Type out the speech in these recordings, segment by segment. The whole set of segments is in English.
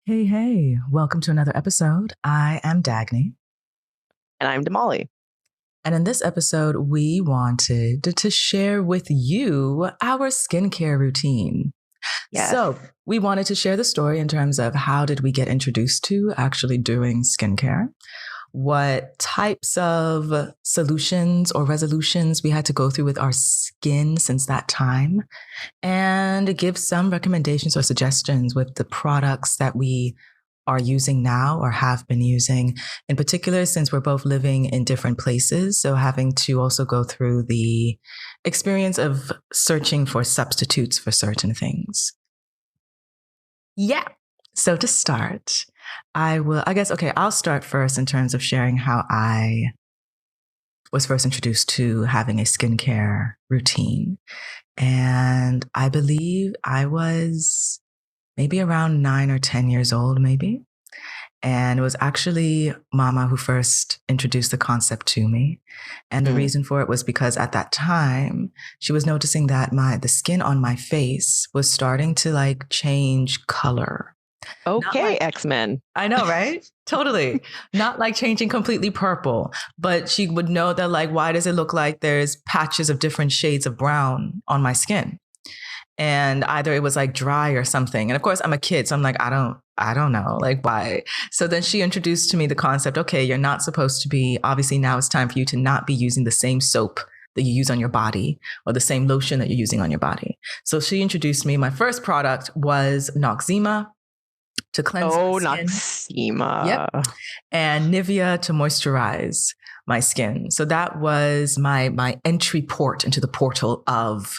Hey, hey, welcome to another episode. I am Dagny. And I'm Damali. And in this episode, we wanted to share with you our skincare routine. Yes. So we wanted to share the story in terms of how did we get introduced to actually doing skincare? What types of solutions or resolutions we had to go through with our skin since that time, and give some recommendations or suggestions with the products that we are using now or have been using, in particular, since we're both living in different places. So having to also go through the experience of searching for substitutes for certain things. Yeah. So to start, I'll start first in terms of sharing how I was first introduced to having a skincare routine. And I believe I was maybe around 9 or 10 years old, maybe. And it was actually Mama who first introduced the concept to me. And the reason for it was because at that time, she was noticing that the skin on my face was starting to change color. Okay, X-Men. I know, right? Totally. Not like changing completely purple, but she would know that why does it look like there's patches of different shades of brown on my skin? And either it was dry or something. And of course I'm a kid, so I'm I don't know, why. So then she introduced to me the concept, okay, you're not supposed to be, obviously now it's time for you to not be using the same soap that you use on your body or the same lotion that you're using on your body. So she introduced me, my first product was Noxzema to cleanse my skin. Noxzema. Yep. And Nivea to moisturize my skin. So that was my entry port into the portal of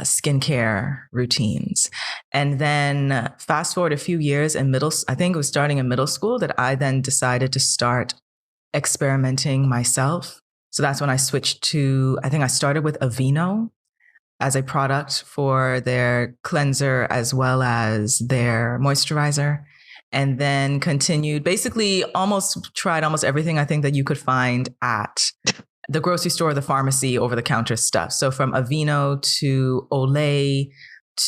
skincare routines. And then fast forward a few years I think it was starting in middle school that I then decided to start experimenting myself. So that's when I switched to, I think I started with Aveeno as a product for their cleanser as well as their moisturizer. And then continued, basically tried almost everything I think that you could find at the grocery store, the pharmacy, over the counter stuff. So from Aveeno to Olay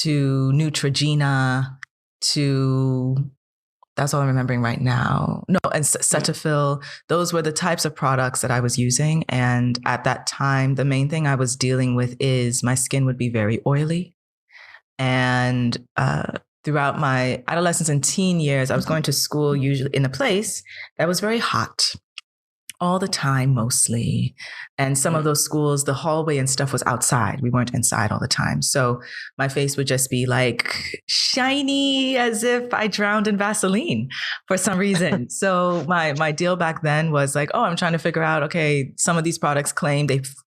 to Neutrogena to, that's all I'm remembering right now. No, and Cetaphil. Those were the types of products that I was using. And at that time, the main thing I was dealing with is my skin would be very oily. And throughout my adolescence and teen years, I was going to school usually in a place that was very hot all the time, mostly. And some of those schools, the hallway and stuff was outside. We weren't inside all the time. So my face would just be shiny as if I drowned in Vaseline for some reason. So my deal back then was I'm trying to figure out, okay, some of these products claim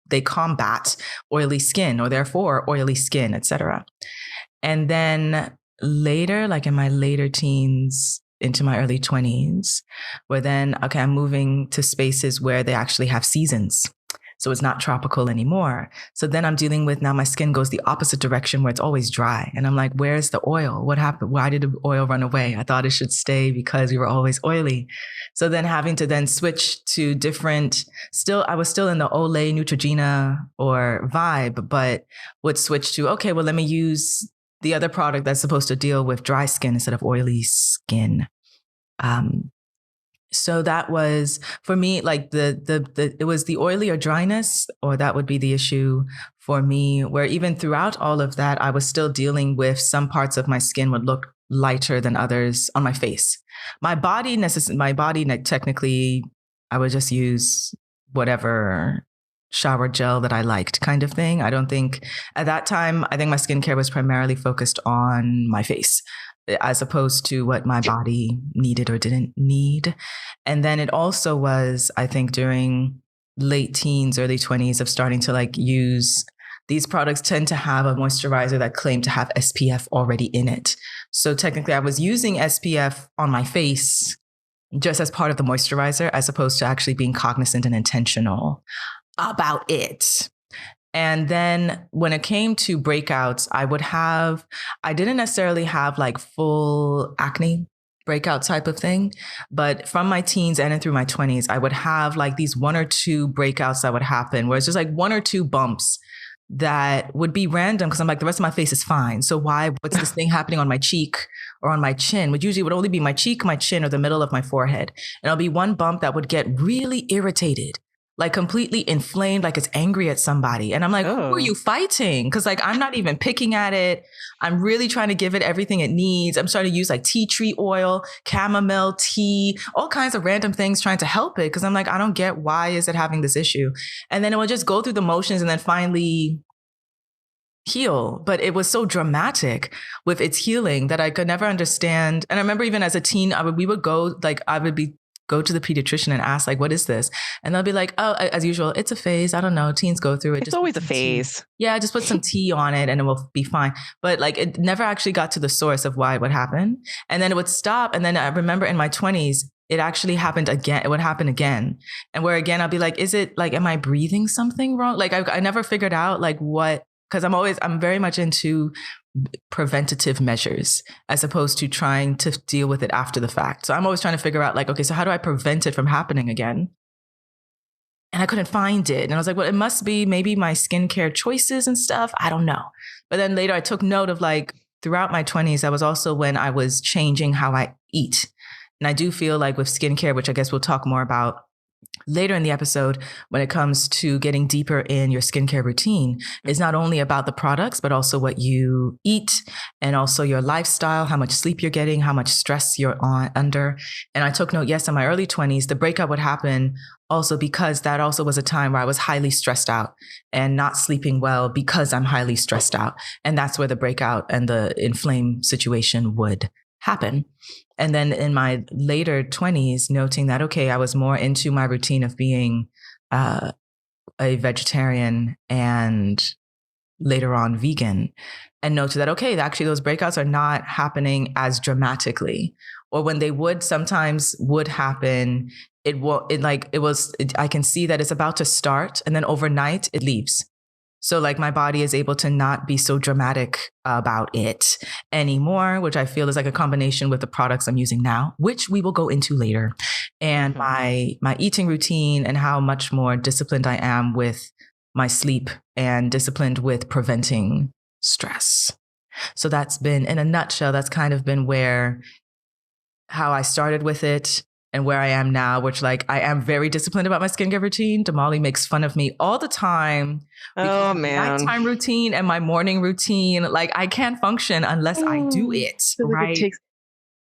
they combat oily skin or therefore oily skin, etc. And then later, in my later teens, into my early 20s, where then, okay, I'm moving to spaces where they actually have seasons. So it's not tropical anymore. So then I'm dealing with, now my skin goes the opposite direction where it's always dry. And I'm where's the oil? What happened? Why did the oil run away? I thought it should stay because we were always oily. So then having to then switch to different, I was still in the Olay, Neutrogena or vibe, but would switch to, okay, well, let me use the other product that's supposed to deal with dry skin instead of oily skin. So that was for me, it was the oily or dryness, or that would be the issue for me, where even throughout all of that, I was still dealing with some parts of my skin would look lighter than others on my face. My body, technically, I would just use whatever shower gel that I liked kind of thing. I don't think at that time, I think my skincare was primarily focused on my face as opposed to what my body needed or didn't need. And then it also was, I think, during late teens, early 20s of starting to use these products tend to have a moisturizer that claimed to have SPF already in it. So technically I was using SPF on my face just as part of the moisturizer, as opposed to actually being cognizant and intentional about it. And then when it came to breakouts, I didn't necessarily have full acne breakout type of thing, but from my teens and through my 20s, I would have these one or two breakouts that would happen where it's just one or two bumps that would be random because I'm like, the rest of my face is fine. So what's this thing happening on my cheek or on my chin? Which usually would only be my cheek, my chin, or the middle of my forehead. And it'll be one bump that would get really irritated, like completely inflamed, like it's angry at somebody. And I'm like, who are you fighting? Because like, I'm not even picking at it. I'm really trying to give it everything it needs. I'm starting to use like tea tree oil, chamomile tea, all kinds of random things trying to help it. Because I'm like, I don't get why is it having this issue? And then it will just go through the motions and then finally heal. But it was so dramatic with its healing that I could never understand. And I remember even as a teen, I would go to the pediatrician and ask like, what is this? And they'll be like, oh, as usual, it's a phase. I don't know. Teens go through it. It's always a phase. Tea. Yeah. Just put some tea on it and it will be fine. But like, it never actually got to the source of why it would happen. And then it would stop. And then I remember in my 20s, it actually happened again. It would happen again. And where again, I'll be like, is it like, am I breathing something wrong? Like I never figured out like what, because I'm very much into preventative measures as opposed to trying to deal with it after the fact. So I'm always trying to figure out like, okay, so how do I prevent it from happening again? And I couldn't find it. And I was like, well, it must be maybe my skincare choices and stuff. I don't know. But then later I took note of like throughout my 20s, that was also when I was changing how I eat. And I do feel like with skincare, which I guess we'll talk more about later in the episode, when it comes to getting deeper in your skincare routine, is not only about the products, but also what you eat and also your lifestyle, how much sleep you're getting, how much stress you're under. And I took note, yes, in my early 20s, the breakout would happen also because that also was a time where I was highly stressed out and not sleeping well because I'm highly stressed out. And that's where the breakout and the inflamed situation would happen. And then in my later 20s, noting that, okay, I was more into my routine of being a vegetarian and later on vegan, and noted that, okay, actually those breakouts are not happening as dramatically, or when they sometimes would happen, I can see that it's about to start and then overnight it leaves. So like my body is able to not be so dramatic about it anymore, which I feel is like a combination with the products I'm using now, which we will go into later. And my eating routine and how much more disciplined I am with my sleep and disciplined with preventing stress. So that's been, in a nutshell, that's kind of been how I started with it. And where I am now, which like I am very disciplined about my skincare routine. Damali makes fun of me all the time. Oh man, nighttime routine and my morning routine. Like I can't function unless I do it. Right?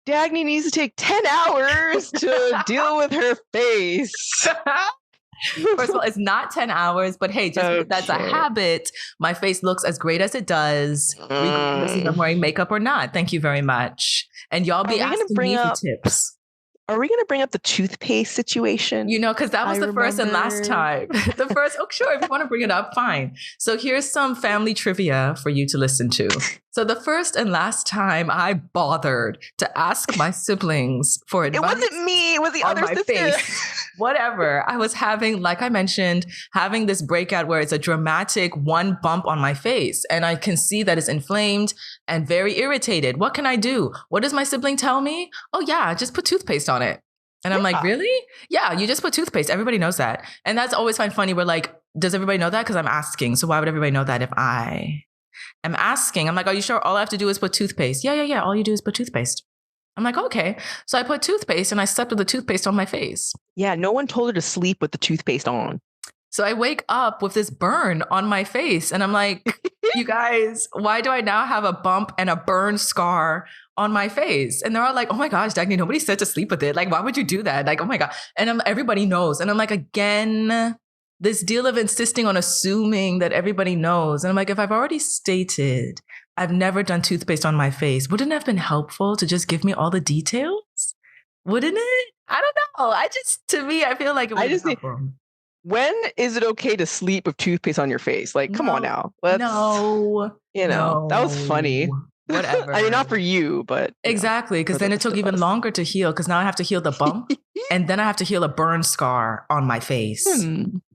Dagny needs to take 10 hours to deal with her face. First of all, it's not 10 hours, but hey, just that's a habit. My face looks as great as it does, regardless if I'm wearing makeup or not. Thank you very much. And y'all be asking me for tips. Are we going to bring up the toothpaste situation? You know, because that was the first and last time. The first, sure, if you want to bring it up, fine. So here's some family trivia for you to listen to. So the first and last time I bothered to ask my siblings for advice. It wasn't me, it was the other sister. Face. Whatever. I was having, like I mentioned, having this breakout where it's a dramatic one bump on my face. And I can see that it's inflamed and very irritated. What can I do? What does my sibling tell me? Oh yeah, just put toothpaste on it. And I'm like, really? Yeah, you just put toothpaste. Everybody knows that. And that's always find funny. We're like, does everybody know that? Because I'm asking. So why would everybody know that if I am asking? I'm like, are you sure all I have to do is put toothpaste? Yeah. All you do is put toothpaste. I'm like, okay. So I put toothpaste and I slept with the toothpaste on my face. Yeah, no one told her to sleep with the toothpaste on. So I wake up with this burn on my face and I'm like, you guys, why do I now have a bump and a burn scar on my face? And they're all like, oh my gosh, Dagny, nobody said to sleep with it. Like, why would you do that? Like, oh my God. And everybody knows. And I'm like, again, this deal of insisting on assuming that everybody knows. And I'm like, if I've already stated I've never done toothpaste on my face, wouldn't it have been helpful to just give me all the details? Wouldn't it? I don't know. To me, I feel like it would be helpful. When is it okay to sleep with toothpaste on your face? Like, come on now. That was funny. Whatever. I mean, not for you, but exactly, because then it took even longer to heal. Because now I have to heal the bump, and then I have to heal a burn scar on my face.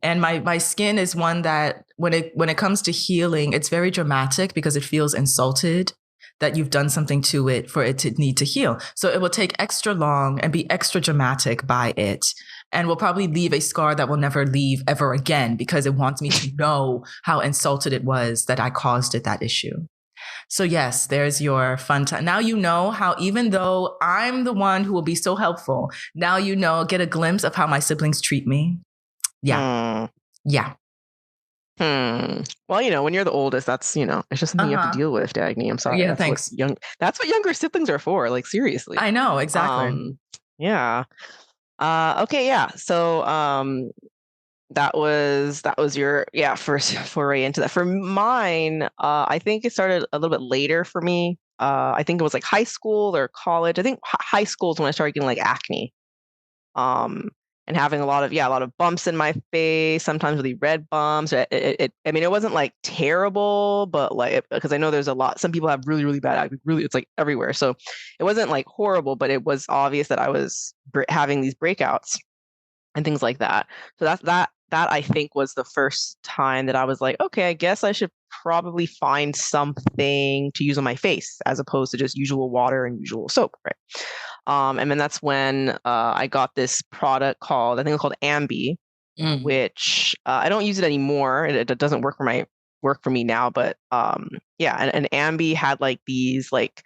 And my skin is one that when it comes to healing, it's very dramatic because it feels insulted. that you've done something to it for it to need to heal. So it will take extra long and be extra dramatic by it, and will probably leave a scar that will never leave ever again, because it wants me to know how insulted it was that I caused it that issue. So yes, there's your fun time. Now you know how, even though I'm the one who will be so helpful, now you know, get a glimpse of how my siblings treat me. Yeah. Yeah. Well, when you're the oldest, that's, it's just something you have to deal with, Dagny. I'm sorry. Yeah, that's thanks. That's what younger siblings are for. Like, seriously. I know, exactly. Yeah. Okay, yeah. So that was your first foray into that. For mine, I think it started a little bit later for me. I think it was like high school or college. I think high school is when I started getting like acne. And having a lot of bumps in my face, sometimes really red bumps. I mean, it wasn't like terrible, but like, because I know there's some people have really, really bad acne, really, it's like everywhere. So it wasn't like horrible, but it was obvious that I was having these breakouts and things like that. So that I think was the first time that I was like, okay, I guess I should probably find something to use on my face as opposed to just usual water and usual soap, right? And then that's when I got this product called, I think it's called Ambi, which I don't use it anymore. It doesn't work for me now, but and Ambi had like these like,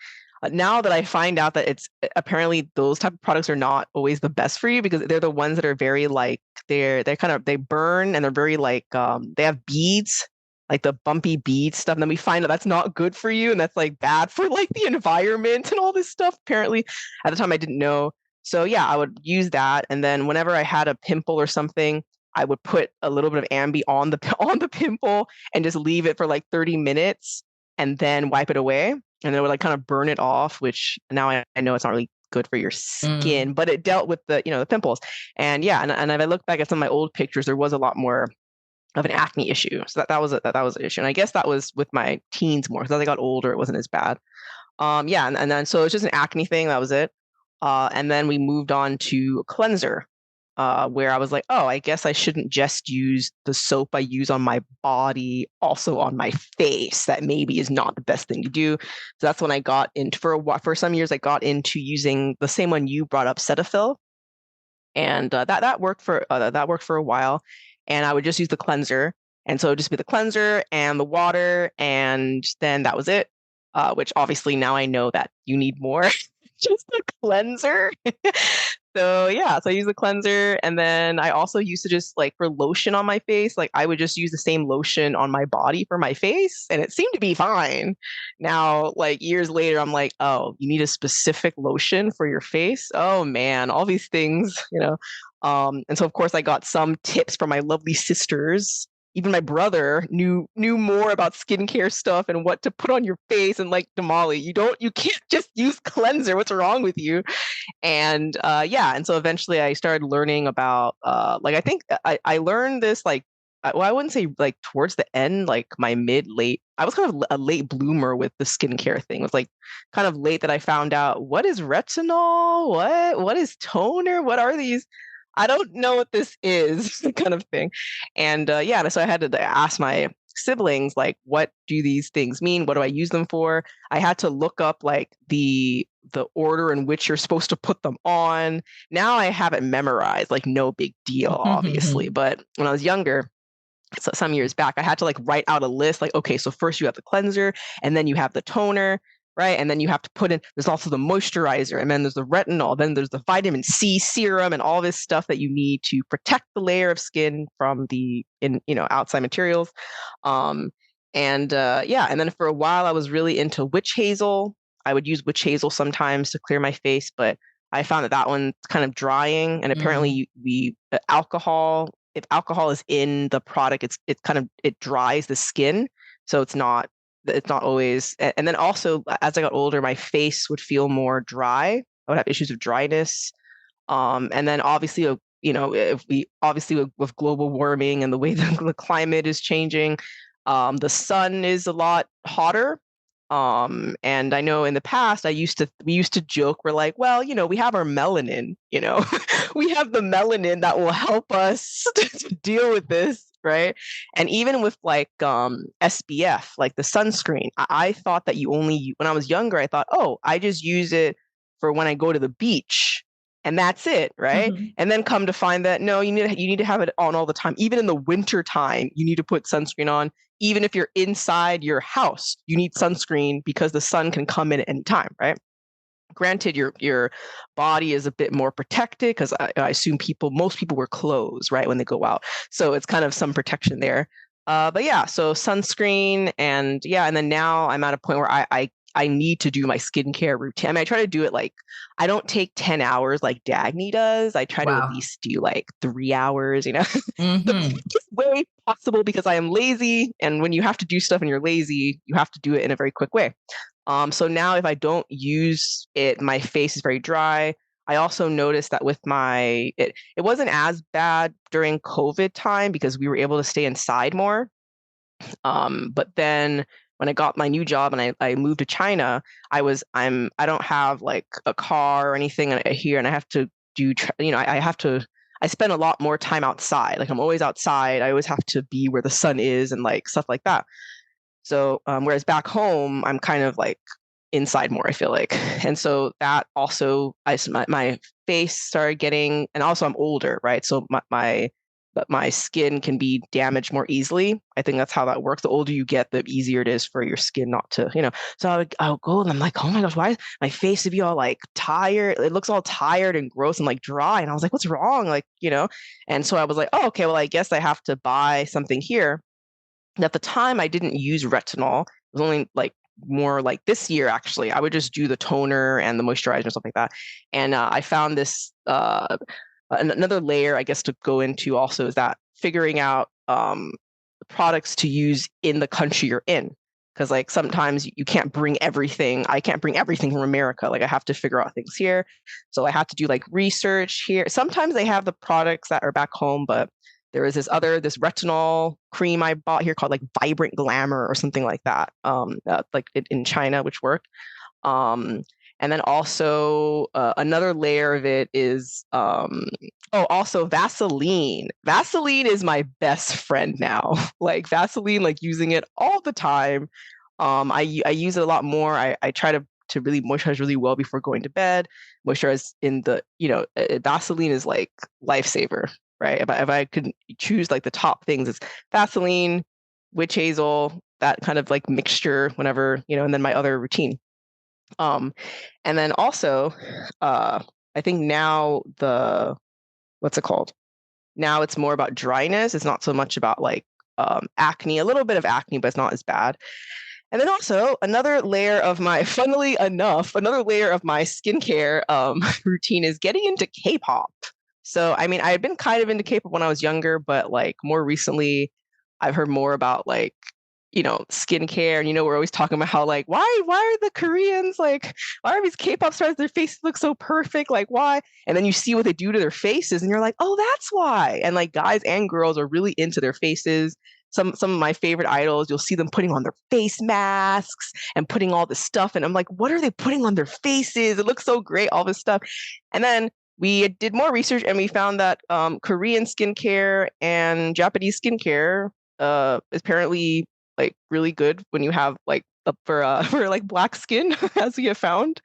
now that I find out that it's apparently those type of products are not always the best for you, because they're the ones that are very like, they burn, and they're very like, they have beads, like the bumpy bead stuff. And then we find out that's not good for you, and that's like bad for like the environment and all this stuff. Apparently, at the time I didn't know. So yeah, I would use that, and then whenever I had a pimple or something, I would put a little bit of Ambi on the pimple and just leave it for like 30 minutes, and then wipe it away, and then it would like kind of burn it off. Which now I know it's not really good for your skin, but it dealt with the the pimples. And yeah, and if I look back at some of my old pictures, there was a lot more of an acne issue. So that was an issue. And I guess that was with my teens more, because as I got older, it wasn't as bad. And then so it's just an acne thing. That was it. And then we moved on to a cleanser, where I was like, oh, I guess I shouldn't just use the soap I use on my body, also on my face. That maybe is not the best thing to do. So that's when I got into, for some years, I got into using the same one you brought up, Cetaphil. And that worked for a while. And I would just use the cleanser. And so it would just be the cleanser and the water, and then that was it. Which obviously now I know that you need more, just a cleanser. So yeah, so I use the cleanser, and then I also used to just like, for lotion on my face, like I would just use the same lotion on my body for my face, and it seemed to be fine. Now, like years later, I'm like, oh, you need a specific lotion for your face? Oh man, all these things, And so of course I got some tips from my lovely sisters. Even my brother knew more about skincare stuff and what to put on your face. And like, Damali, you can't just use cleanser. What's wrong with you? And and so eventually I started learning about like, I think I learned this like, well, I wouldn't say like towards the end, like my late. I was kind of a late bloomer with the skincare thing. It was like kind of late that I found out, what is retinol? What is toner? What are these? I don't know what this is, kind of thing. And so I had to ask my siblings, like, what do these things mean? What do I use them for? I had to look up like the order in which you're supposed to put them on. Now I have it memorized, like no big deal, obviously. But when I was younger, so some years back, I had to like write out a list, like, okay, so first you have the cleanser, and then you have the toner, right? And then you have to put in, there's also the moisturizer, and then there's the retinol, then there's the vitamin C serum, and all this stuff that you need to protect the layer of skin from the outside materials. And then for a while I was really into witch hazel. I would use witch hazel sometimes to clear my face, but I found that one's kind of drying, and apparently alcohol, if alcohol is in the product, it dries the skin, so it's not always. And then also, as I got older, my face would feel more dry. I would have issues with dryness. And then obviously, with global warming and the way the climate is changing, the sun is a lot hotter. And I know in the past, we used to joke, we're like, well, we have our melanin, we have the melanin that will help us to deal with this. right? And even with like SPF, like the sunscreen, I thought that you only, when I was younger, I thought, oh, I just use it for when I go to the beach and that's it, right? Mhm. And then come to find that no, you need to have it on all the time. Even in the winter time, you need to put sunscreen on. Even if you're inside your house, you need sunscreen because the sun can come in at any time, right? Granted, your body is a bit more protected because I assume most people wear clothes, right, when they go out. So it's kind of some protection there. But yeah, so sunscreen and yeah, and then now I'm at a point where I need to do my skincare routine. I mean, I try to do it like I don't take 10 hours like Dagny does. I try to at Wow. least do like 3 hours, the Hmm. quickest way possible because I am lazy. And when you have to do stuff and you're lazy, you have to do it in a very quick way. So now if I don't use it, my face is very dry. I also noticed that with it wasn't as bad during COVID time because we were able to stay inside more. But then when I got my new job and I moved to China, I don't have like a car or anything here, and I have to I spend a lot more time outside. Like I'm always outside. I always have to be where the sun is and like stuff like that. So whereas back home, I'm kind of like inside more, I feel like. And so that also, my face started getting, and also I'm older, right? So but my skin can be damaged more easily. I think that's how that works. The older you get, the easier it is for your skin not to. So I'll go and I'm like, oh my gosh, why is my face to be all like tired? It looks all tired and gross and like dry. And I was like, what's wrong? Like. And so I was like, oh, okay, well, I guess I have to buy something here. And at the time, I didn't use retinol. It was only like more like this year, actually. I would just do the toner and the moisturizer and stuff like that. And I found this another layer, I guess, to go into also is that figuring out the products to use in the country you're in. Because like sometimes you can't bring everything. I can't bring everything from America. Like I have to figure out things here. So I have to do like research here. Sometimes they have the products that are back home, but there is this retinol cream I bought here called like Vibrant Glamour or something like that, like in China, which worked. Um, and then also another layer of it is also Vaseline. Vaseline is my best friend now. Like Vaseline, like using it all the time. I use it a lot more. I try to really moisturize really well before going to bed. Moisturize in the Vaseline is like lifesaver, right? If I could choose like the top things, it's Vaseline, witch hazel, that kind of like mixture, whenever and then my other routine. And then also, I think now what's it called? Now it's more about dryness. It's not so much about like acne, a little bit of acne, but it's not as bad. And then also funnily enough, another layer of my skincare routine is getting into K-pop. So, I mean, I had been kind of into K-pop when I was younger, but like more recently, I've heard more about like skincare. And we're always talking about how like why are the Koreans like why are these K-pop stars, their faces look so perfect, like why? And then you see what they do to their faces and you're like, oh, that's why. And like guys and girls are really into their faces. Some of my favorite idols, you'll see them putting on their face masks and putting all this stuff, and I'm like, what are they putting on their faces? It looks so great, all this stuff. And then we did more research and we found that Korean skincare and Japanese skincare is apparently like really good when you have like for like black skin, as we have found.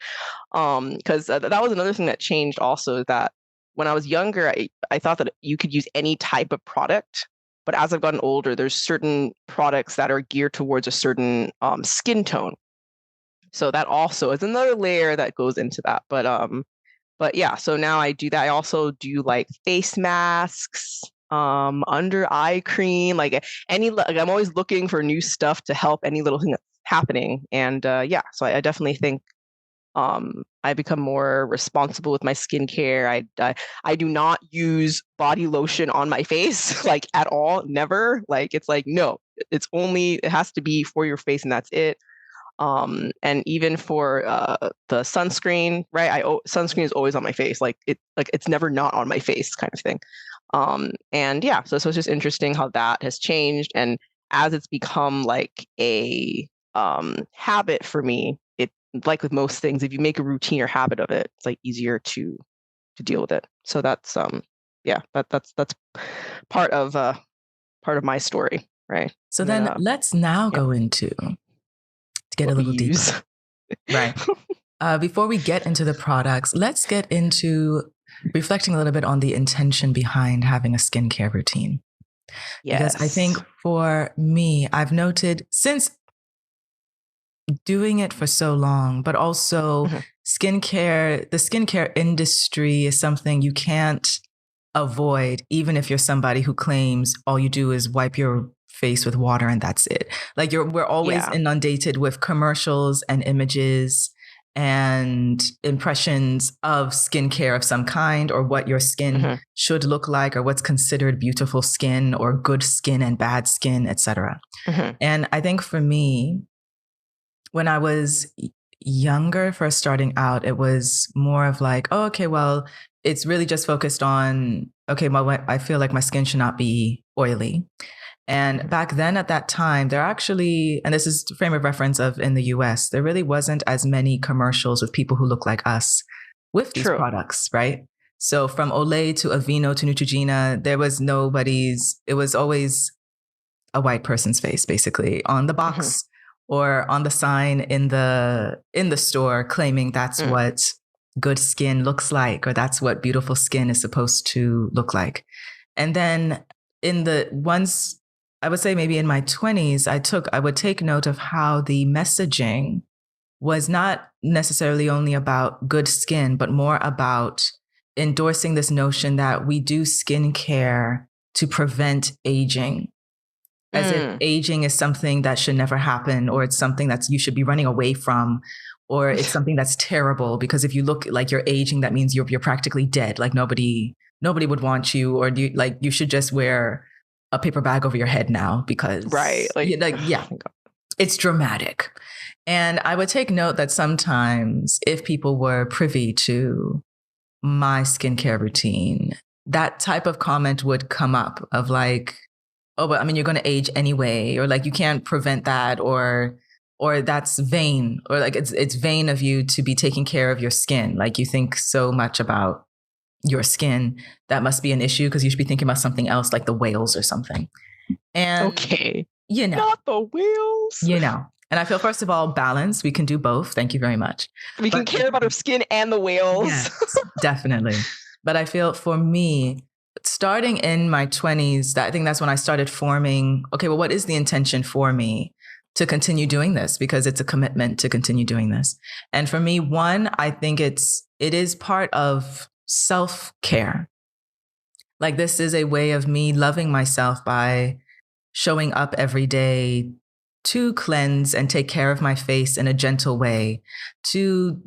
Because that was another thing that changed also, that when I was younger, I thought that you could use any type of product, but as I've gotten older, there's certain products that are geared towards a certain skin tone. So that also is another layer that goes into that. But yeah, so now I do that. I also do like face masks, under eye cream, like like I'm always looking for new stuff to help any little thing that's happening. And yeah, so I definitely think I become more responsible with my skincare. I do not use body lotion on my face like at all, never. Like it's like no, it has to be for your face and that's it. And even for the sunscreen, right? Sunscreen is always on my face, like it's never not on my face, kind of thing. And yeah, so it's just interesting how that has changed, and as it's become like a habit for me, it, like with most things, if you make a routine or habit of it, it's like easier to deal with it. So that's yeah, that's part of part of my story, right? So then let's now go into, to get a little deeper. Right. Before we get into the products, let's get into reflecting a little bit on the intention behind having a skincare routine. Yes. Because I think for me, I've noted since doing it for so long, but also the skincare industry is something you can't avoid, even if you're somebody who claims all you do is wipe your face with water and that's it. Like we're always inundated with commercials and images and impressions of skincare of some kind, or what your skin should look like, or what's considered beautiful skin or good skin and bad skin, etc. And I think for me, when I was younger, first starting out, it was more of like, oh, okay, well, it's really just focused on, okay, well, I feel like my skin should not be oily. And back then at that time, there actually, and this is the frame of reference of in the US, there really wasn't as many commercials with people who look like us with these products, right? So from Olay to Aveeno to Neutrogena, there was nobody's, it was always a white person's face, basically, on the box or on the sign in the store, claiming that's what good skin looks like, or that's what beautiful skin is supposed to look like. And then once I would say maybe in my 20s, I would take note of how the messaging was not necessarily only about good skin, but more about endorsing this notion that we do skincare to prevent aging. As if aging is something that should never happen, or it's something that you should be running away from, or it's something that's terrible because if you look like you're aging, that means you're practically dead. Like nobody would want you, or you should just wear a paper bag over your head now because it's dramatic. And I would take note that sometimes if people were privy to my skincare routine, that type of comment would come up of like, oh, but I mean, you're going to age anyway, or like you can't prevent that, or that's vain, or like it's vain of you to be taking care of your skin. Like you think so much about your skin, that must be an issue because you should be thinking about something else, like the whales or something. And not the whales. And I feel, first of all, balance. We can do both. Thank you very much. We can care about our skin and the whales. Yes, definitely. But I feel for me, starting in my 20s, I think that's when I started forming, okay, well, what is the intention for me to continue doing this? Because it's a commitment to continue doing this. And for me, one, I think it is part of self-care. Like this is a way of me loving myself by showing up every day to cleanse and take care of my face in a gentle way, to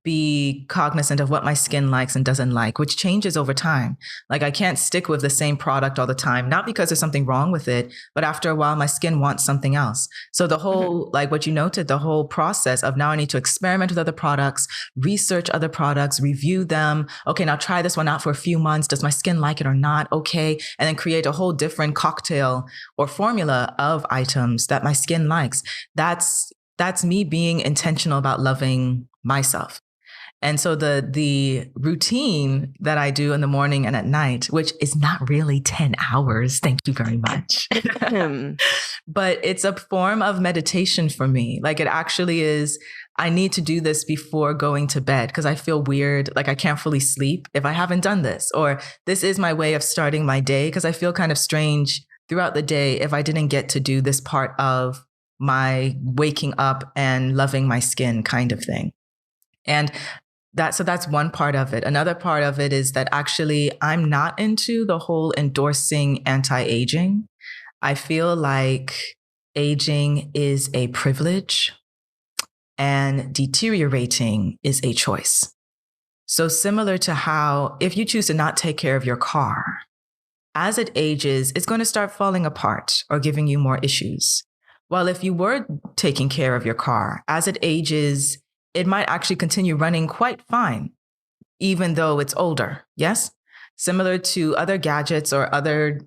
be cognizant of what my skin likes and doesn't like, which changes over time. Like I can't stick with the same product all the time, not because there's something wrong with it, but after a while, my skin wants something else. So the whole, like what you noted, the whole process of now I need to experiment with other products, research other products, review them. Okay, now try this one out for a few months. Does my skin like it or not? Okay. And then create a whole different cocktail or formula of items that my skin likes. That's me being intentional about loving myself. And so the routine that I do in the morning and at night, which is not really 10 hours, thank you very much, but it's a form of meditation for me. Like it actually is, I need to do this before going to bed because I feel weird, like I can't fully sleep if I haven't done this, or this is my way of starting my day because I feel kind of strange throughout the day if I didn't get to do this part of my waking up and loving my skin kind of thing. And that's one part of it. Another part of it is that actually I'm not into the whole endorsing anti-aging. I feel like aging is a privilege and deteriorating is a choice. So similar to how if you choose to not take care of your car, as it ages, it's going to start falling apart or giving you more issues. Well, if you were taking care of your car, as it ages, it might actually continue running quite fine, even though it's older. Yes? Similar to other gadgets or other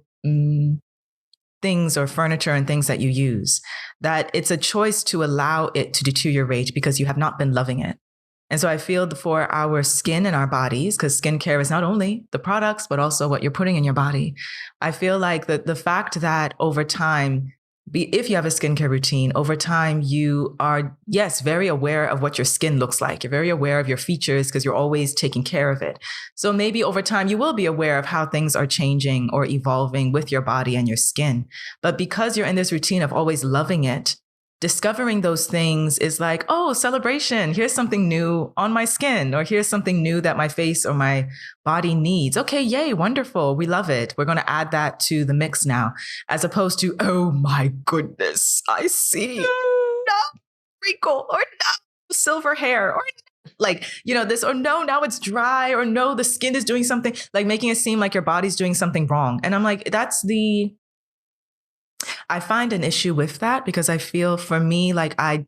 things or furniture and things that you use, that it's a choice to allow it to deteriorate because you have not been loving it. And so I feel for our skin and our bodies, because skincare is not only the products, but also what you're putting in your body. I feel like the fact that over time, if you have a skincare routine, over time, you are, yes, very aware of what your skin looks like. You're very aware of your features because you're always taking care of it. So maybe over time, you will be aware of how things are changing or evolving with your body and your skin. But because you're in this routine of always loving it, discovering those things is like, oh, celebration. Here's something new on my skin, or here's something new that my face or my body needs. Okay, yay, wonderful. We love it. We're going to add that to the mix now, as opposed to, oh my goodness, I see no wrinkle or no silver hair or like, this, or no, now it's dry, or no, the skin is doing something, like making it seem like your body's doing something wrong. And I'm like, I find an issue with that, because I feel for me, like I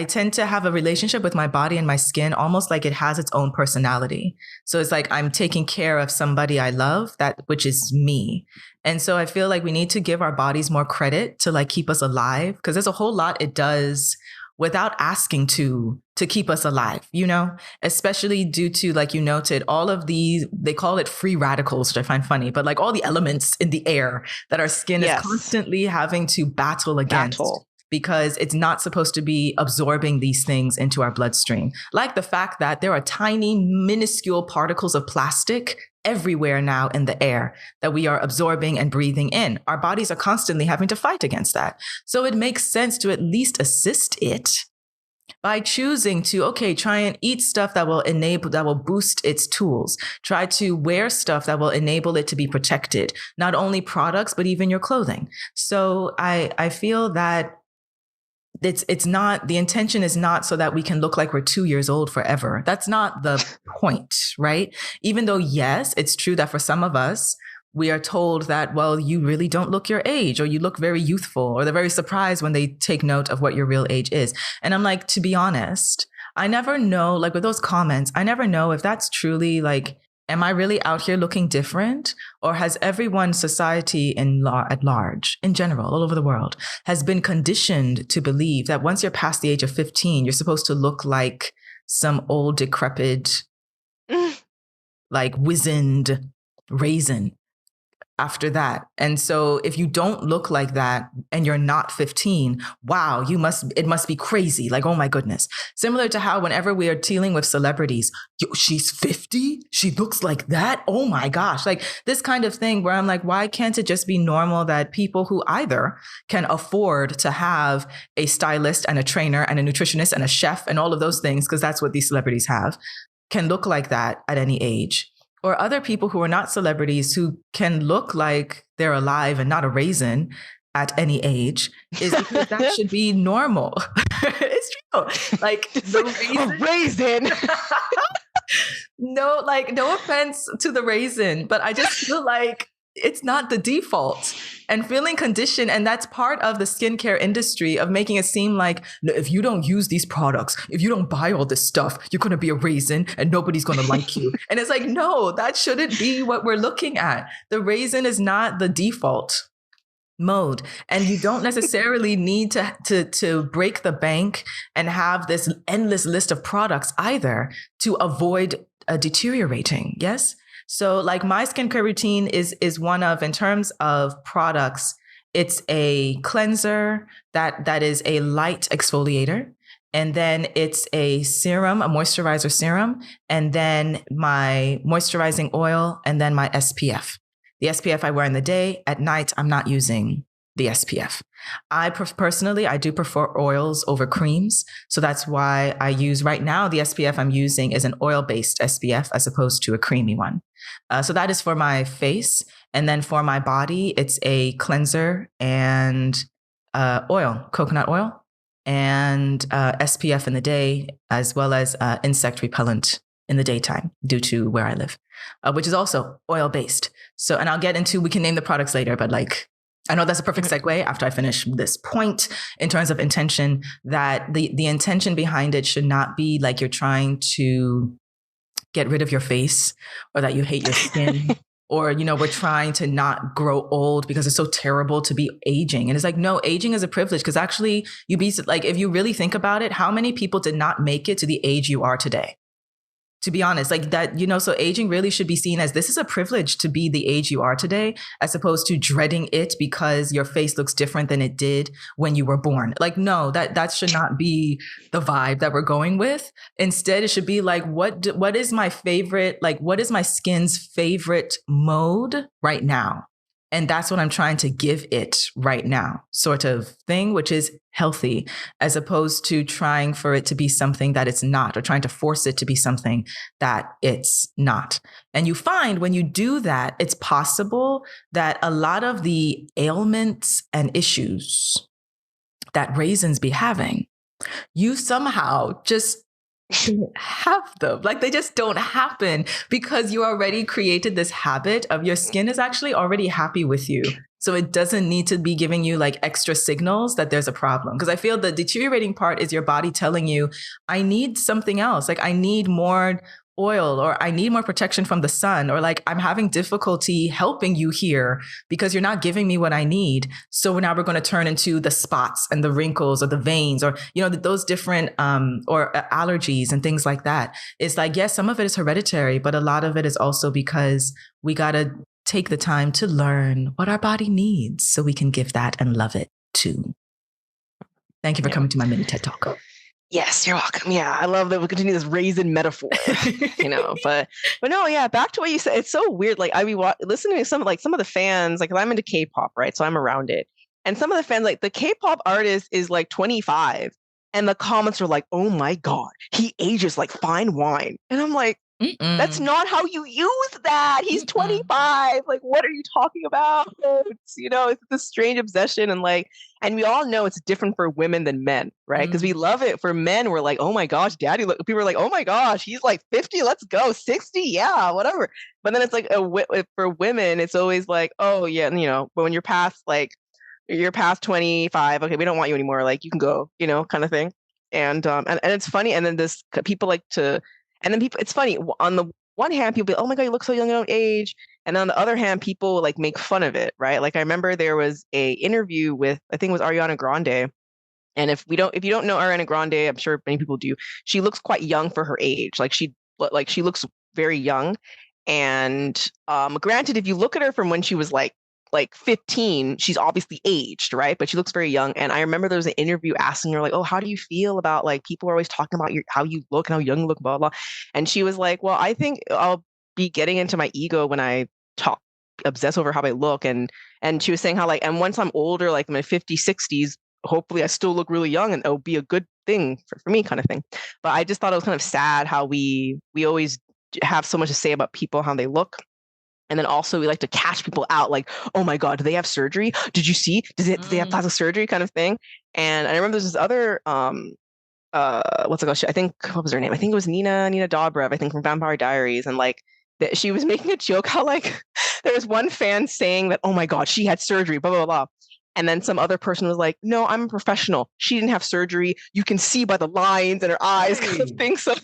tend to have a relationship with my body and my skin almost like it has its own personality. So it's like I'm taking care of somebody I love, which is me. And so I feel like we need to give our bodies more credit to like keep us alive, because there's a whole lot it does without asking to keep us alive, especially due to, like you noted, all of these, they call it free radicals, which I find funny, but like all the elements in the air that our skin is constantly having to battle against. Because it's not supposed to be absorbing these things into our bloodstream. Like the fact that there are tiny, minuscule particles of plastic everywhere now in the air that we are absorbing and breathing in. Our bodies are constantly having to fight against that. So it makes sense to at least assist it by choosing to, okay, try and eat stuff that will boost its tools. Try to wear stuff that will enable it to be protected, not only products, but even your clothing. So I feel that it's not, the intention is not so that we can look like we're 2 years old forever. That's not the point, right? Even though, yes, it's true that for some of us, we are told that, well, you really don't look your age, or you look very youthful, or they're very surprised when they take note of what your real age is. And I'm like, to be honest, I never know, like with those comments, I never know if that's truly like, am I really out here looking different? Or has everyone, society at large, in general, all over the world, has been conditioned to believe that once you're past the age of 15, you're supposed to look like some old, decrepit, like wizened raisin after that. And so if you don't look like that and you're not 15, wow, it must be crazy. Like, oh my goodness. Similar to how whenever we are dealing with celebrities, yo, she's 50? She looks like that? Oh my gosh. Like this kind of thing where I'm like, why can't it just be normal that people who either can afford to have a stylist and a trainer and a nutritionist and a chef and all of those things, because that's what these celebrities have, can look like that at any age? Or other people who are not celebrities who can look like they're alive and not a raisin at any age, is because that should be normal. It's true. Like a raisin. No, like no offense to the raisin, but I just feel like it's not the default, and feeling conditioned. And that's part of the skincare industry of making it seem like, if you don't use these products, if you don't buy all this stuff, you're going to be a raisin and nobody's going to like you. And it's like, no, that shouldn't be what we're looking at. The raisin is not the default mode. And you don't necessarily need to break the bank and have this endless list of products either to avoid deteriorating. Yes. So like my skincare routine is one of, in terms of products, it's a cleanser that is a light exfoliator. And then it's a serum, a moisturizer serum, and then my moisturizing oil, and then my SPF. The SPF I wear in the day. At night, I'm not using the SPF. Personally, I do prefer oils over creams. So that's why I use, right now, the SPF I'm using is an oil-based SPF as opposed to a creamy one. So that is for my face. And then for my body, it's a cleanser and oil, coconut oil, and SPF in the day, as well as insect repellent in the daytime due to where I live, which is also oil-based. So, and I'll get into, we can name the products later, but like, I know that's a perfect segue after I finish this point in terms of intention, that the intention behind it should not be like you're trying to get rid of your face or that you hate your skin or, we're trying to not grow old because it's so terrible to be aging. And it's like, no, aging is a privilege, because actually if you really think about it, how many people did not make it to the age you are today? To be honest, like that, so aging really should be seen as, this is a privilege to be the age you are today, as opposed to dreading it because your face looks different than it did when you were born. Like, no, that should not be the vibe that we're going with. Instead, it should be like, what is my favorite, like, what is my skin's favorite mode right now? And that's what I'm trying to give it right now, sort of thing, which is healthy, as opposed to trying for it to be something that it's not, or trying to force it to be something that it's not. And you find when you do that, it's possible that a lot of the ailments and issues that raisins be having, you somehow just have them. Like, they just don't happen because you already created this habit of, your skin is actually already happy with you. So it doesn't need to be giving you like extra signals that there's a problem. Because I feel the deteriorating part is your body telling you, I need something else. Like, I need more oil, or I need more protection from the sun, or like, I'm having difficulty helping you here because you're not giving me what I need. So now we're going to turn into the spots and the wrinkles or the veins, or, those different, or allergies and things like that. It's like, yes, some of it is hereditary, but a lot of it is also because we got to take the time to learn what our body needs so we can give that and love it too. Thank you for coming to my mini TED Talk. Yes, you're welcome. Yeah, I love that we continue this raisin metaphor, but no, yeah, back to what you said. It's so weird. Like, I be listening to some of the fans, like, 'cause I'm into K-pop, right? So I'm around it. And some of the fans, like, the K-pop artist is like 25, and the comments are like, oh my God, he ages like fine wine. And I'm like, that's not how you use that. He's 25. Like, what are you talking about? It's this strange obsession. And we all know it's different for women than men, right? Because we love it. For men, we're like, oh my gosh, daddy. Look. People are like, oh my gosh, he's like 50. Let's go. 60. Yeah, whatever. But then it's like, for women, it's always like, oh yeah. But when you're past 25, okay, we don't want you anymore. Like, you can go, kind of thing. And it's funny. And then people like to, and then people, it's funny, on the one hand, people be, oh my God, you look so young, you don't age. And on the other hand, people like make fun of it, right? Like, I remember there was a interview with, I think it was Ariana Grande. And if you don't know Ariana Grande, I'm sure many people do. She looks quite young for her age. Like, she looks very young. And granted, if you look at her from when she was like 15, she's obviously aged, right? But she looks very young. And I remember there was an interview asking her, like, oh, how do you feel about, like, people are always talking about how you look and how young you look, blah, blah. And she was like, well, I think I'll be getting into my ego when I obsess over how I look. And she was saying how, like, and once I'm older, like in my 50s, 60s, hopefully I still look really young, and it'll be a good thing for me, kind of thing. But I just thought it was kind of sad how we always have so much to say about people, how they look. And then also we like to catch people out, like, oh my God, do they have surgery? Did you see? Do they have plastic surgery, kind of thing? And I remember there's this other, what's it called? I think, what was her name? I think it was Nina Dobrev, I think, from Vampire Diaries. And like, that she was making a joke how, like, there was one fan saying that, oh my God, she had surgery, blah, blah, blah. And then some other person was like, no, I'm a professional. She didn't have surgery. You can see by the lines in her eyes, kind of thing. So,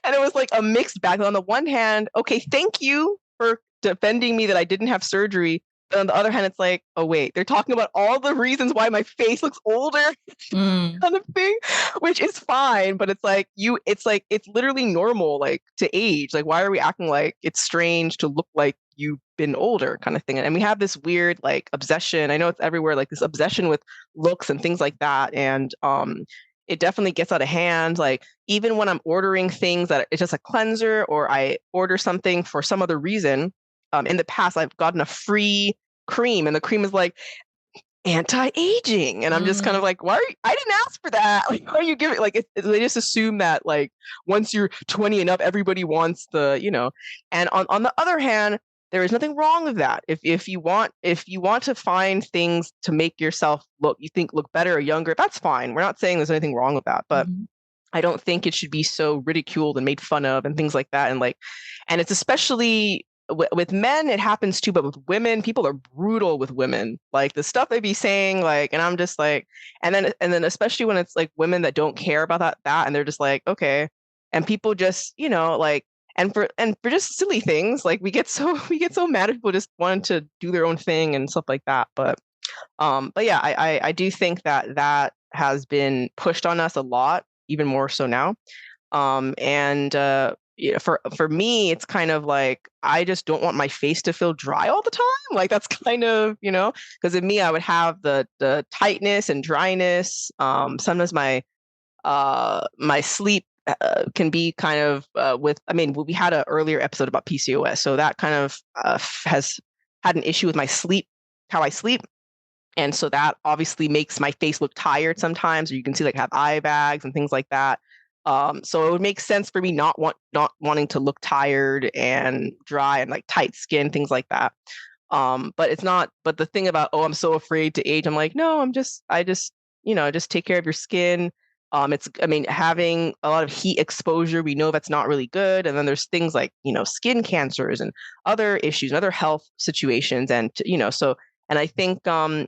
and it was like a mixed bag. On the one hand, okay, thank you for defending me that I didn't have surgery. But on the other hand, it's like, oh wait, they're talking about all the reasons why my face looks older, kind of thing, which is fine. But it's like it's literally normal, like, to age. Like, why are we acting like it's strange to look like you've been older, kind of thing? And we have this weird, like, obsession. I know it's everywhere, like this obsession with looks and things like that. And it definitely gets out of hand. Like, even when I'm ordering things that it's just a cleanser, or I order something for some other reason, in the past, I've gotten a free cream, and the cream is like anti-aging, and I'm just kind of like, why? I didn't ask for that. Like, why are you giving? Like, they just assume that, like, once you're 20 and up, everybody wants the, And on the other hand, there is nothing wrong with that. If you want to find things to make yourself look better or younger, that's fine. We're not saying there's anything wrong with that, but I don't think it should be so ridiculed and made fun of and things like that. And it's especially with men, it happens too, but with women, people are brutal with women. Like, the stuff they be saying, like, and I'm just like, and then especially when it's like women that don't care about that, and they're just like, okay, and people just, like, and for just silly things, like we get so mad at people just wanting to do their own thing and stuff like that. But yeah, I do think that that has been pushed on us a lot, even more so now. And yeah, for me, it's kind of like I just don't want my face to feel dry all the time. Like that's kind of, because in me, I would have the tightness and dryness. Sometimes my sleep can be kind of I mean, we had an earlier episode about PCOS, so that kind of has had an issue with my sleep, how I sleep. And so that obviously makes my face look tired sometimes, or you can see like have eye bags and things like that. So it would make sense for me not wanting to look tired and dry and like tight skin, things like that. But it's not. But the thing about, oh, I'm so afraid to age, I'm like, no, just take care of your skin. I mean, having a lot of heat exposure, we know that's not really good. And then there's things like, skin cancers and other issues and other health situations. And, so, and I think,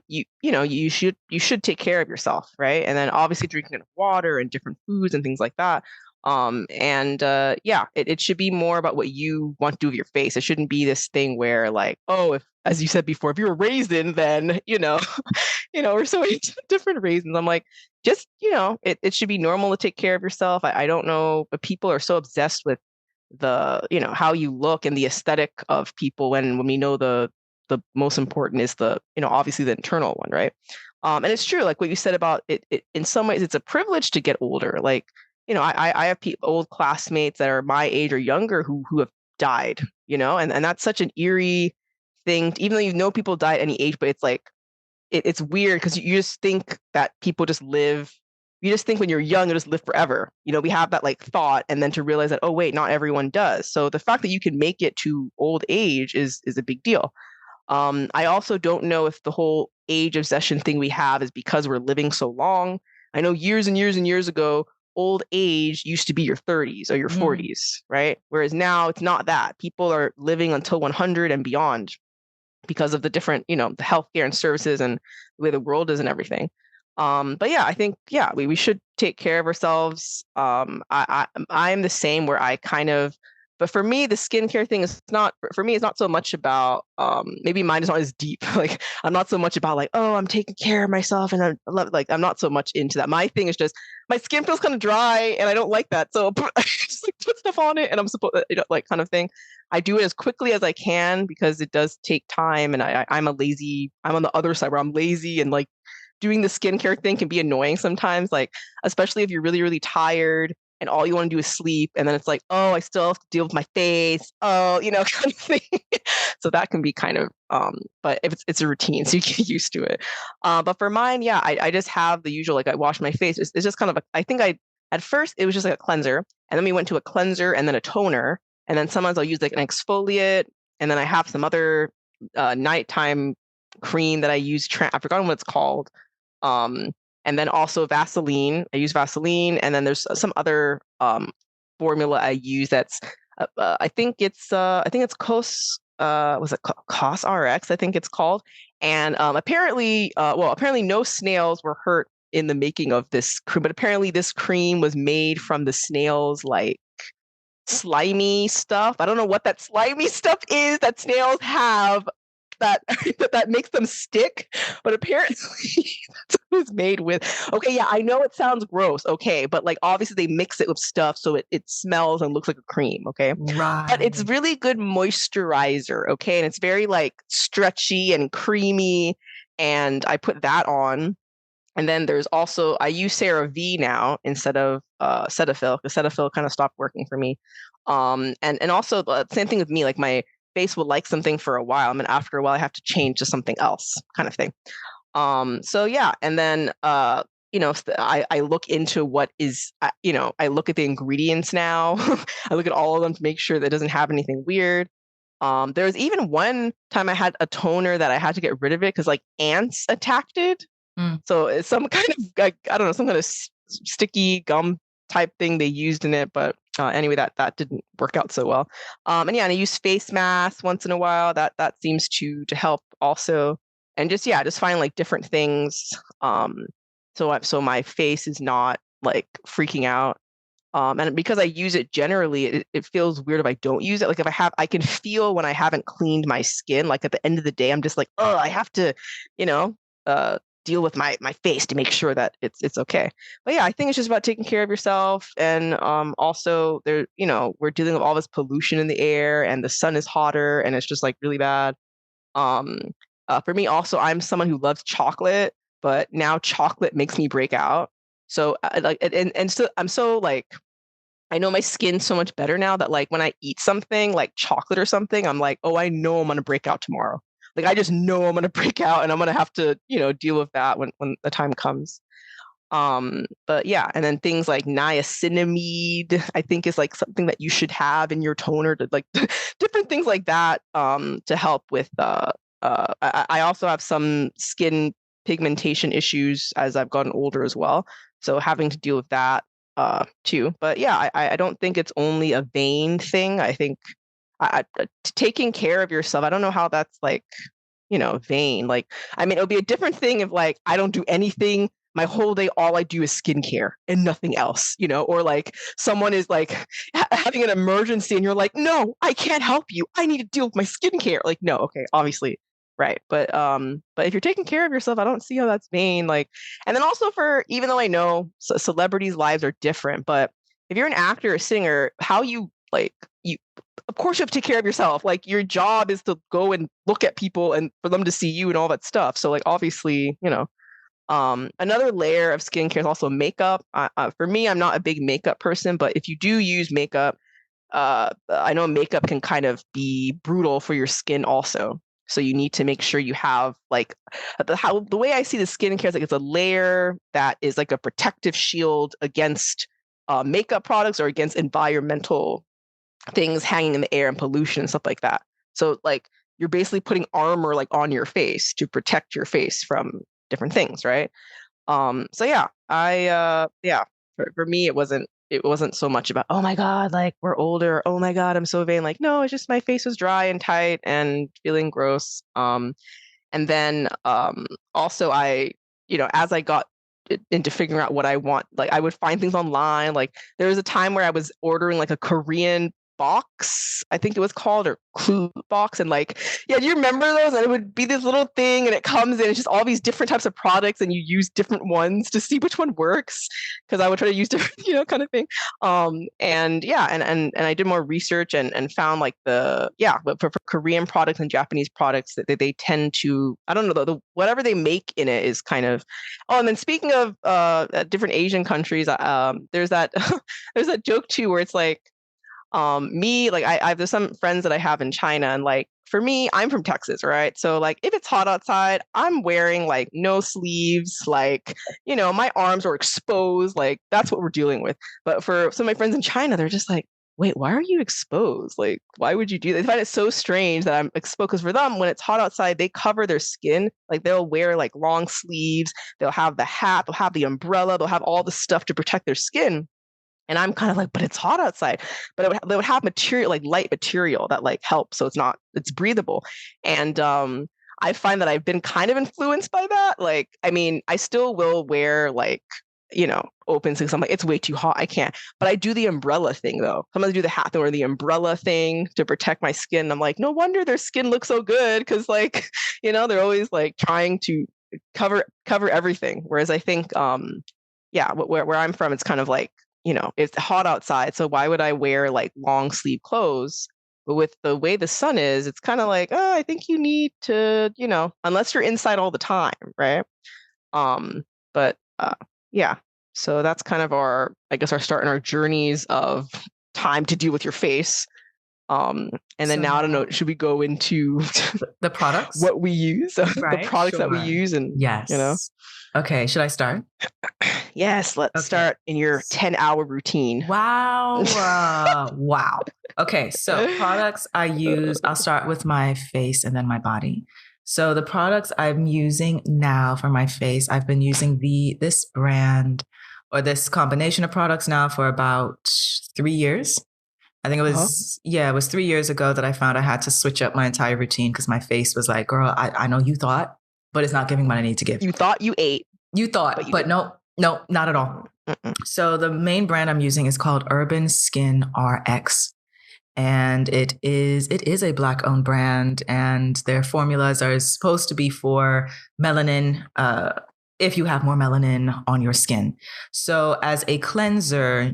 you should take care of yourself. Right. And then obviously drinking enough water and different foods and things like that. And yeah, it should be more about what you want to do with your face. It shouldn't be this thing where like, oh, if, as you said before, if you're a raisin, then, or so many different raisins. I'm like, just, it should be normal to take care of yourself. I don't know, but people are so obsessed with how you look and the aesthetic of people when we know the most important is obviously the internal one, right? And it's true, like what you said about it in some ways, it's a privilege to get older. Like, I have old classmates that are my age or younger who have died, and that's such an eerie thing, even though people die at any age, but it's like, it's weird because you just think that people just live. You just think when you're young, you just live forever. We have that like thought, and then to realize that, oh wait, not everyone does. So the fact that you can make it to old age is a big deal. I also don't know if the whole age obsession thing we have is because we're living so long. I know years and years and years ago, old age used to be your 30s or your 40s, right? Whereas now it's not that. People are living until 100 and beyond because of the different, the healthcare and services and the way the world is and everything. But yeah, I think, yeah, we should take care of ourselves. I'm the same where I kind of, but for me, the skincare thing is not, for me, it's not so much about, maybe mine is not as deep. Like, I'm not so much about like, oh, I'm taking care of myself and I love, like, I'm not so much into that. My thing is just, my skin feels kind of dry and I don't like that. So I just like put stuff on it and I'm supposed to, like kind of thing. I do it as quickly as I can because it does take time. And I'm on the other side where I'm lazy and like doing the skincare thing can be annoying sometimes, like, especially if you're really, really tired and all you want to do is sleep. And then it's like, oh, I still have to deal with my face. Oh, kind of thing. So that can be kind of, but if it's a routine, so you get used to it. But for mine, yeah, I just have the usual, like I wash my face. It's just kind of, I think at first it was just like a cleanser. And then we went to a cleanser and then a toner. And then sometimes I'll use like an exfoliate. And then I have some other nighttime cream that I use. I've forgotten what it's called. Um, and then also Vaseline. I use Vaseline, and then there's some other formula I use that's I think it's was it Cos RX? I think it's called. And apparently no snails were hurt in the making of this cream, but apparently this cream was made from the snails like slimy stuff. I don't know what that slimy stuff is that snails have that that makes them stick, but apparently that's what it's made with. Okay, yeah, I know it sounds gross, okay, but like obviously they mix it with stuff so it smells and looks like a cream, okay? But it's Right. really good moisturizer, okay? And it's very like stretchy and creamy, and I put that on. And then there's also, I use CeraVe now instead of Cetaphil, because Cetaphil kind of stopped working for me. And also same thing with me, like my face will like something for a while, and then after a while I have to change to something else, kind of thing. So yeah, and then I look into what is, I look at the ingredients now. I look at all of them to make sure that it doesn't have anything weird. There was even one time I had a toner that I had to get rid of it because like ants attacked it. Mm. So it's some kind of like, I don't know, some kind of sticky gum type thing they used in it. But anyway, that didn't work out so well. And yeah, and I use face masks once in a while. That seems to help also. And just, yeah, just find like different things. So my face is not like freaking out. And because I use it generally, it feels weird if I don't use it. Like I can feel when I haven't cleaned my skin. Like at the end of the day, I'm just like, oh, I have to, you know, deal with my face to make sure that it's okay. But yeah, I think it's just about taking care of yourself. And also there, we're dealing with all this pollution in the air, and the sun is hotter, and it's just like really bad. Um, for me also, I'm someone who loves chocolate, but now chocolate makes me break out. So so I'm so like, I know my skin so much better now that like when I eat something like chocolate or something, I'm like, oh, I know I'm gonna break out tomorrow. Like I just know I'm gonna break out, and I'm gonna have to, deal with that when the time comes. But yeah, and then things like niacinamide, I think is like something that you should have in your toner to like different things like that, to help with I also have some skin pigmentation issues as I've gotten older as well. So having to deal with that too. But yeah, I don't think it's only a vain thing. I think taking care of yourself, I don't know how that's like, vain. Like, I mean, it would be a different thing if like I don't do anything my whole day, all I do is skincare and nothing else, or like someone is like having an emergency and you're like, no, I can't help you. I need to deal with my skincare. Like, no, okay, obviously. Right. But if you're taking care of yourself, I don't see how that's vain. Like, and then also for, even though I know celebrities' lives are different, but if you're an actor or singer, how you like, you, of course you have to take care of yourself. Like your job is to go and look at people and for them to see you and all that stuff. So like, obviously, another layer of skincare is also makeup. For me, I'm not a big makeup person, but if you do use makeup, I know makeup can kind of be brutal for your skin also. So you need to make sure you have like the way I see the skincare is like it's a layer that is like a protective shield against makeup products or against environmental things hanging in the air and pollution and stuff like that. So like you're basically putting armor like on your face to protect your face from different things, right? So yeah, for me it wasn't so much about, oh my God, like we're older, oh my God, I'm so vain. Like, no, it's just my face was dry and tight and feeling gross. And then also as I got into figuring out what I want, like I would find things online. Like there was a time where I was ordering like a Korean box, I think it was called, or clue box, and like, yeah, do you remember those? And it would be this little thing and it comes in, it's just all these different types of products and you use different ones to see which one works, because I would try to use different kind of thing. And yeah, and I did more research and found like but for Korean products and Japanese products that they tend to, I don't know, the whatever they make in it is kind of, oh, and then speaking of different Asian countries, there's that there's that joke too where it's like, me, like there's some friends that I have in China, and like for me, I'm from Texas, right? So like if it's hot outside, I'm wearing like no sleeves, like, my arms are exposed, like that's what we're dealing with. But for some of my friends in China, they're just like, wait, why are you exposed? Like, why would you do that? They find it so strange that I'm exposed, because for them, when it's hot outside, they cover their skin. Like they'll wear like long sleeves, they'll have the hat, they'll have the umbrella, they'll have all the stuff to protect their skin. And I'm kind of like, but it's hot outside. But they would have material, like light material that like helps. So it's breathable. And I find that I've been kind of influenced by that. Like, I mean, I still will wear like, open things. I'm like, it's way too hot, I can't. But I do the umbrella thing though. Sometimes I do the hat or the umbrella thing to protect my skin. I'm like, no wonder their skin looks so good. Because like, they're always like trying to cover everything. Whereas I think, where I'm from, it's kind of like, it's hot outside, so why would I wear like long sleeve clothes? But with the way the sun is, it's kind of like, oh, I think you need to, unless you're inside all the time, right? But yeah, so that's kind of I guess our start in our journeys of time to deal with your face. And then now I don't know, should we go into the products, what we use, right? The products that we use, and yes, okay, should I start? Yes, let's start in your 10-hour routine. Wow. Wow. Okay, so products I use, I'll start with my face and then my body. So the products I'm using now for my face, I've been using this brand or this combination of products now for about 3 years. I think it was, it was 3 years ago that I found I had to switch up my entire routine because my face was like, girl, I know you thought, but it's not giving what I need to give. You thought you ate. You thought, but no, No, not at all. Mm-mm. So the main brand I'm using is called Urban Skin RX. And it is a Black owned brand, and their formulas are supposed to be for melanin, if you have more melanin on your skin. So as a cleanser,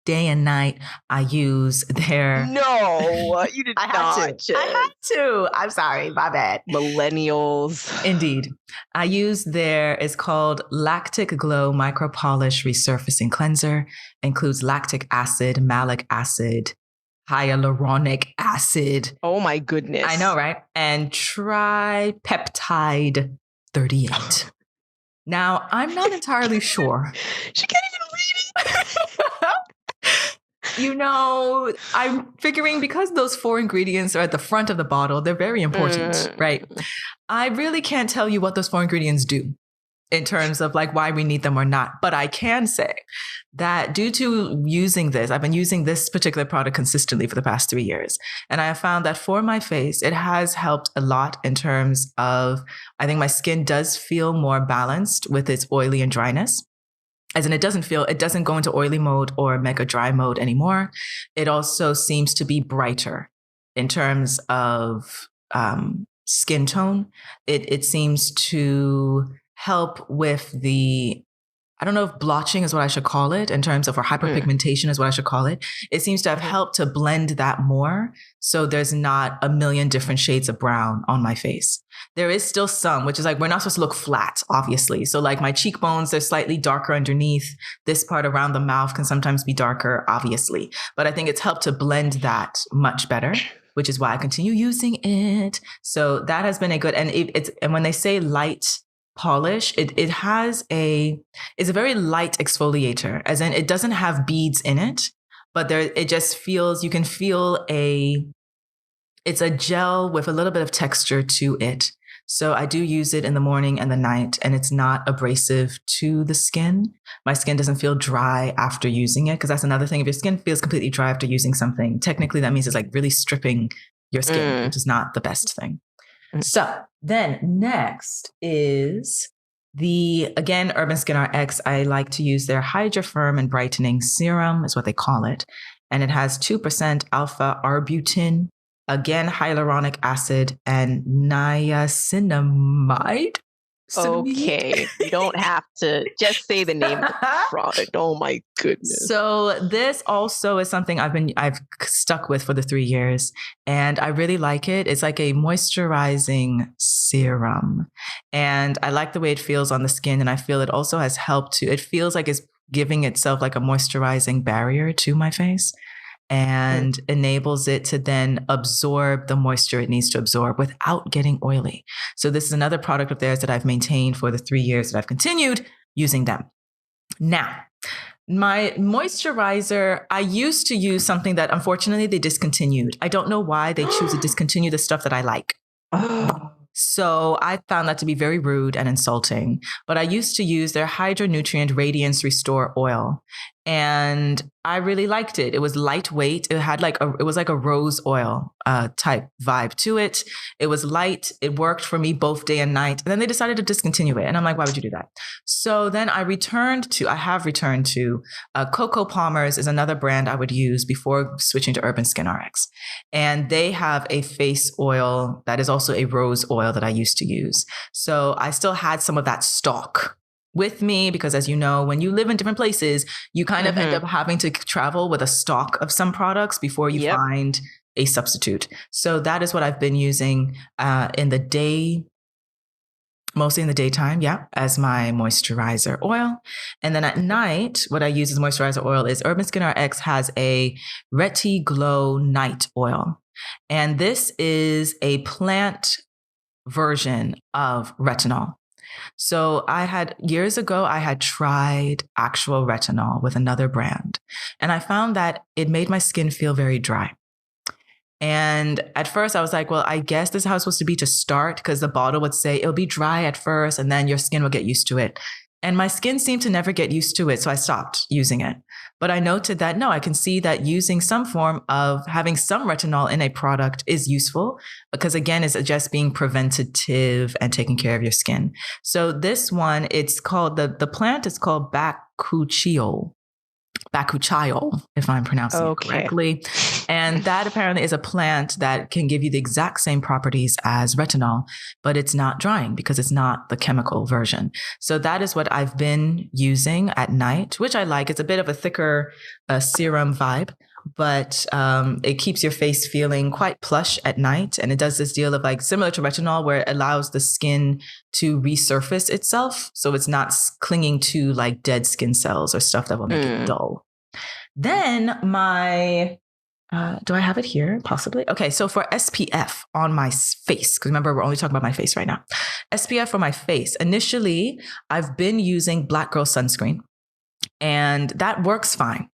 day and night, I use their. No, you did I had not. to. I had to. I'm sorry, my bad. Millennials. Indeed. I use their, it's called Lactic Glow Micro Polish Resurfacing Cleanser. Includes lactic acid, malic acid, hyaluronic acid. Oh my goodness. I know, right? And tripeptide 38. Now, I'm not entirely sure. She can't even read it. I'm figuring because those 4 ingredients are at the front of the bottle, they're very important, right? I really can't tell you what those 4 ingredients do in terms of like why we need them or not. But I can say that due to using this, I've been using this particular product consistently for the past 3 years. And I have found that for my face, it has helped a lot in terms of, I think my skin does feel more balanced with its oily and dryness. As in, it doesn't go into oily mode or mega dry mode anymore. It also seems to be brighter in terms of skin tone. It seems to help with I don't know if blotching is what I should call it in terms of, or hyperpigmentation is what I should call it. It seems to have helped to blend that more. So there's not a million different shades of brown on my face. There is still some, which is like, we're not supposed to look flat, obviously. So like my cheekbones, they're slightly darker underneath. This part around the mouth can sometimes be darker, obviously. But I think it's helped to blend that much better, which is why I continue using it. So that has been a good, and and when they say light polish, it's a very light exfoliator, as in it doesn't have beads in it, but it just feels, you can feel it's a gel with a little bit of texture to it. So I do use it in the morning and the night, and it's not abrasive to the skin. My skin doesn't feel dry after using it, because that's another thing. If your skin feels completely dry after using something, technically that means it's like really stripping your skin, which is not the best thing. So then next is again, Urban Skin RX. I like to use their Hydra Firm and Brightening Serum is what they call it. And it has 2% alpha arbutin, again, hyaluronic acid, and niacinamide. Okay, you don't have to just say the name of the product. Oh my goodness. So this also is something I've stuck with for the 3 years, and I really like it. It's like a moisturizing serum, and I like the way it feels on the skin. And I feel it also has helped it feels like it's giving itself like a moisturizing barrier to my face, and enables it to then absorb the moisture it needs to absorb without getting oily. So this is another product of theirs that I've maintained for the 3 years that I've continued using them. Now, my moisturizer, I used to use something that unfortunately they discontinued. I don't know why they choose to discontinue the stuff that I like. So I found that to be very rude and insulting. But I used to use their Hydra Nutrient Radiance Restore Oil. And I really liked it. It was lightweight. It had it was like a rose oil type vibe to it. It was light. It worked for me both day and night. And then they decided to discontinue it. And I'm like, why would you do that? So then I have returned to Coco Palmer's is another brand I would use before switching to Urban Skin RX. And they have a face oil that is also a rose oil that I used to use. So I still had some of that stock with me, because as you know, when you live in different places, you kind of end up having to travel with a stock of some products before you find a substitute. So that is what I've been using in the day, mostly in the daytime, as my moisturizer oil. And then at night, what I use as moisturizer oil is Urban Skin RX has a Reti Glow Night Oil. And this is a plant version of retinol. So years ago, I had tried actual retinol with another brand, and I found that it made my skin feel very dry. And at first I was like, well, I guess this is how it's supposed to be to start, because the bottle would say it'll be dry at first and then your skin will get used to it. And my skin seemed to never get used to it. So I stopped using it. But I noted that no, I can see that using some form of having some retinol in a product is useful because, again, it's just being preventative and taking care of your skin. So this one, it's called the plant is called bakuchiol, if I'm pronouncing it correctly. And that apparently is a plant that can give you the exact same properties as retinol, but it's not drying because it's not the chemical version. So that is what I've been using at night, which I like. It's a bit of a thicker serum vibe, but it keeps your face feeling quite plush at night. And it does this deal of like similar to retinol where it allows the skin to resurface itself. So it's not clinging to like dead skin cells or stuff that will make it dull. Then my, do I have it here? Possibly. Okay. So for SPF on my face, because remember, we're only talking about my face right now. SPF for my face. Initially, I've been using Black Girl sunscreen and that works fine.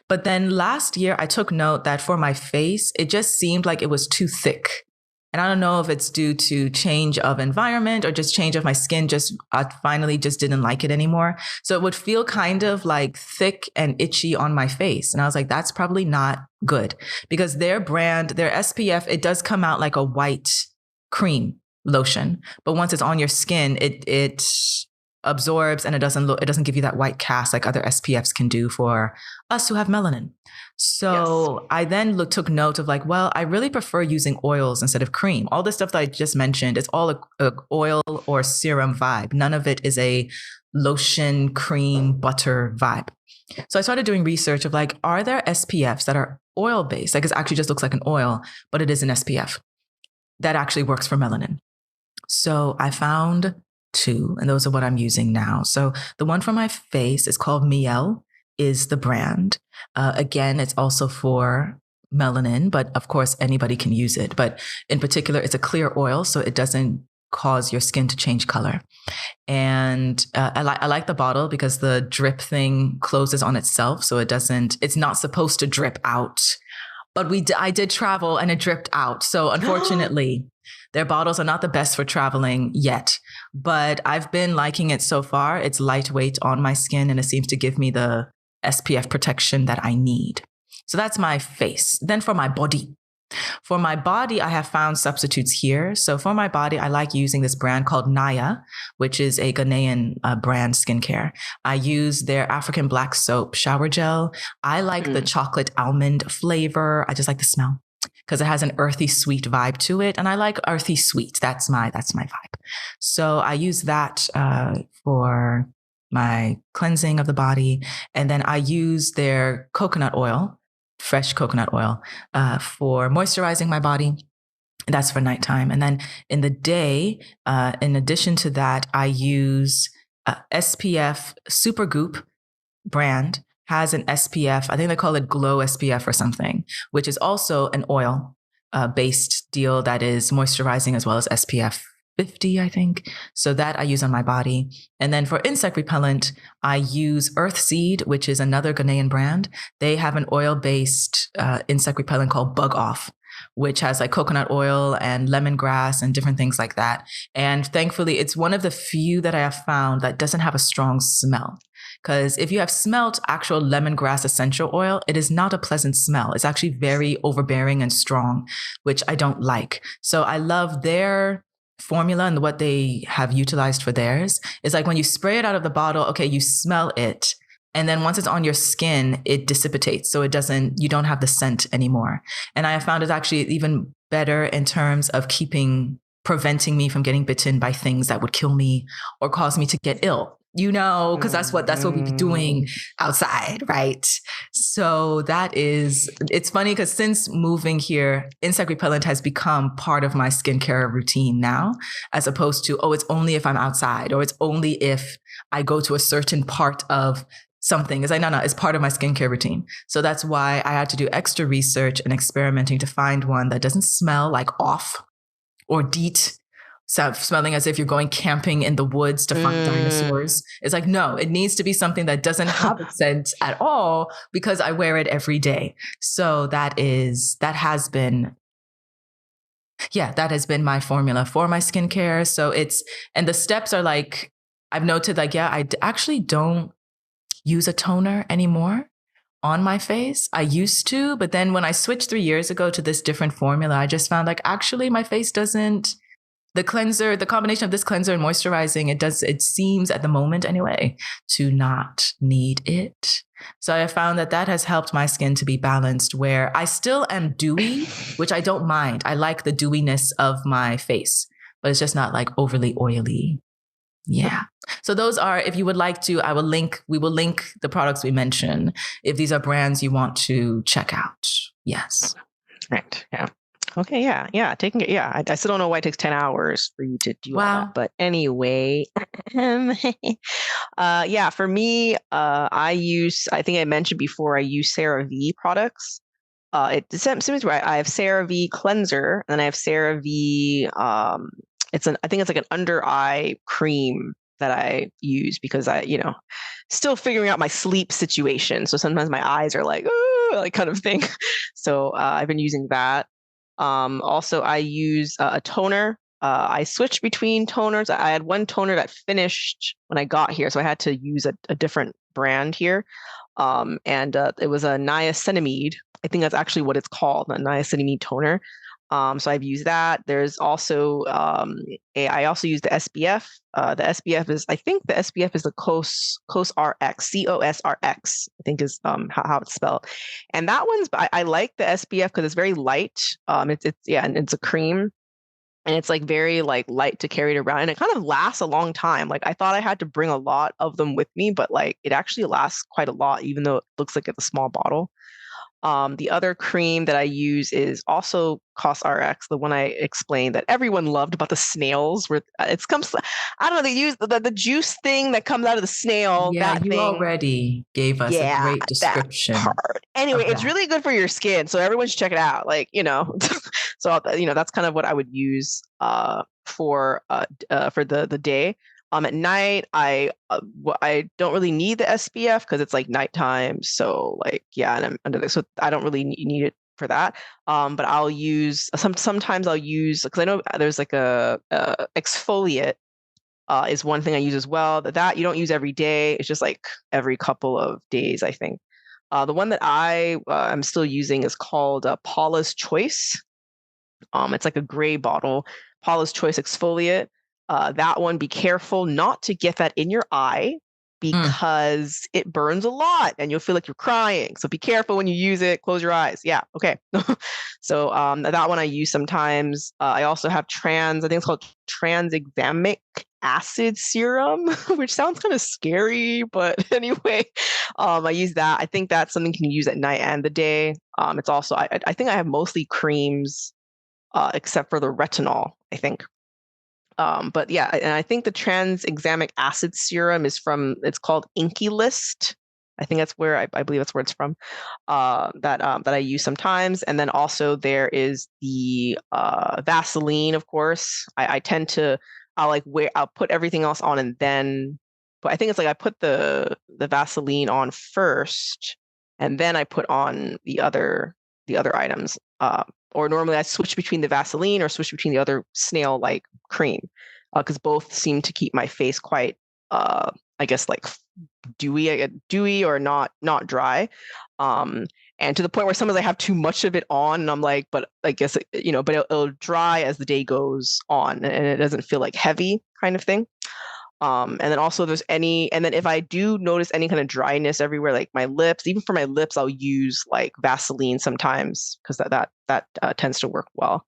But then last year, I took note that for my face, it just seemed like it was too thick. And I don't know if it's due to change of environment or just change of my skin. I finally just didn't like it anymore. So it would feel kind of like thick and itchy on my face. And I was like, that's probably not good because their brand, their SPF, it does come out like a white cream lotion. But once it's on your skin, it absorbs and it doesn't give you that white cast like other SPFs can do for us who have melanin. So yes. I then took note of like, well, I really prefer using oils instead of cream. All the stuff that I just mentioned, it's all a oil or serum vibe. None of it is a lotion, cream, butter vibe. So I started doing research of like, are there SPFs that are oil based? Like it actually just looks like an oil, but it is an SPF that actually works for melanin. So I found 2, and those are what I'm using now. So the one for my face is called Miel, is the brand. Again, it's also for melanin, but of course anybody can use it. But in particular, it's a clear oil, so it doesn't cause your skin to change color. And I like the bottle because the drip thing closes on itself, so it's not supposed to drip out. But I did travel and it dripped out. So unfortunately, their bottles are not the best for traveling yet, but I've been liking it so far. It's lightweight on my skin and it seems to give me the SPF protection that I need. So that's my face. Then for my body. For my body, I have found substitutes here. So for my body, I like using this brand called Naya, which is a Ghanaian brand skincare. I use their African black soap shower gel. I like the chocolate almond flavor. I just like the smell because it has an earthy sweet vibe to it. And I like earthy sweet. That's my vibe. So I use that for my cleansing of the body. And then I use their coconut oil, fresh coconut oil, for moisturizing my body. That's for nighttime. And then in the day, in addition to that, I use SPF Supergoop brand has an SPF. I think they call it Glow SPF or something, which is also an oil based deal that is moisturizing as well as SPF 50, I think. So that I use on my body. And then for insect repellent, I use Earthseed, which is another Ghanaian brand. They have an oil-based insect repellent called Bug Off, which has like coconut oil and lemongrass and different things like that. And thankfully, it's one of the few that I have found that doesn't have a strong smell. Because if you have smelt actual lemongrass essential oil, it is not a pleasant smell. It's actually very overbearing and strong, which I don't like. So I love their formula and what they have utilized for theirs is like when you spray it out of the bottle, okay, you smell it. And then once it's on your skin, it dissipates. So you don't have the scent anymore. And I have found it's actually even better in terms of preventing me from getting bitten by things that would kill me or cause me to get ill. Because that's what we be doing outside, right? So it's funny because since moving here, insect repellent has become part of my skincare routine now, as opposed to, it's only if I'm outside or it's only if I go to a certain part of something. It's like, no, it's part of my skincare routine. So that's why I had to do extra research and experimenting to find one that doesn't smell like off or DEET, smelling as if you're going camping in the woods to find dinosaurs. It's like, no, it needs to be something that doesn't have a scent at all because I wear it every day. So that has been my formula for my skincare. So and the steps are like I've noted like, yeah, actually don't use a toner anymore on my face. I used to, but then when I switched 3 years ago to this different formula, I just found like actually my face doesn't, the cleanser, the combination of this cleanser and moisturizing, it seems at the moment anyway, to not need it. So I found that that has helped my skin to be balanced where I still am dewy, which I don't mind. I like the dewiness of my face, but it's just not like overly oily. Yeah. So those are, if you would like to, we will link the products we mention if these are brands you want to check out. Yes. Right. Yeah. Okay. Yeah. Yeah. Taking it. Yeah. I still don't know why it takes 10 hours for you to do all that. But anyway, yeah, for me, I think I mentioned before, I use CeraVe products. It seems right. I have CeraVe cleanser, and then I have CeraVe. I think it's like an under eye cream that I use because still figuring out my sleep situation. So sometimes my eyes are like, "Ooh," like kind of thing. So I've been using that. Also, I use a toner. I switched between toners. I had one toner that finished when I got here, so I had to use a different brand here. And it was a niacinamide. I think that's actually what it's called, a niacinamide toner. So I've used that. There's also I also use the SPF. The SPF is, I think the SPF is the COSRX, COSRX, I think is how it's spelled. And that one's, I like the SPF because it's very light. And it's a cream. And it's like very like light to carry it around, and it kind of lasts a long time. Like I thought I had to bring a lot of them with me, but like it actually lasts quite a lot, even though it looks like it's a small bottle. The other cream that I use is also COSRX, the one I explained that everyone loved about the snails. Where it comes, I don't know, they use the juice thing that comes out of the snail. Yeah, that you thing. already gave us a great description. That part. Anyway, it's really good for your skin, so everyone should check it out. Like so that's kind of what I would use for the day. At night, I don't really need the SPF because it's like nighttime. So like, yeah, and I'm under this, so I don't really need it for that. But I'll use sometimes I'll use, because I know there's like a exfoliate is one thing I use as well. That you don't use every day. It's just like every couple of days, I think. The one that I'm still using is called Paula's Choice. It's like a gray bottle, Paula's Choice exfoliate. That one, be careful not to get that in your eye because it burns a lot and you'll feel like you're crying. So be careful when you use it. Close your eyes. Yeah. Okay. So that one I use sometimes. I also have I think it's called tranexamic acid serum, which sounds kind of scary, but anyway, I use that. I think that's something you can use at night and the day. It's also, I think I have mostly creams, except for the retinol, I think. But yeah, and I think the tranexamic acid serum it's called Inky List. I think that's where I believe that's where it's from. That I use sometimes, and then also there is the Vaseline, of course. I tend to I'll put everything else on and then, but I think it's like I put the Vaseline on first, and then I put on the other items. Or normally I switch between the Vaseline or switch between the other snail-like cream, because both seem to keep my face quite, I guess, like dewy or not dry. And to the point where sometimes I have too much of it on, and I'm like, but I guess but it'll dry as the day goes on, and it doesn't feel like heavy kind of thing. And then also and then if I do notice any kind of dryness everywhere, like my lips, even for my lips, I'll use like Vaseline sometimes because that tends to work well.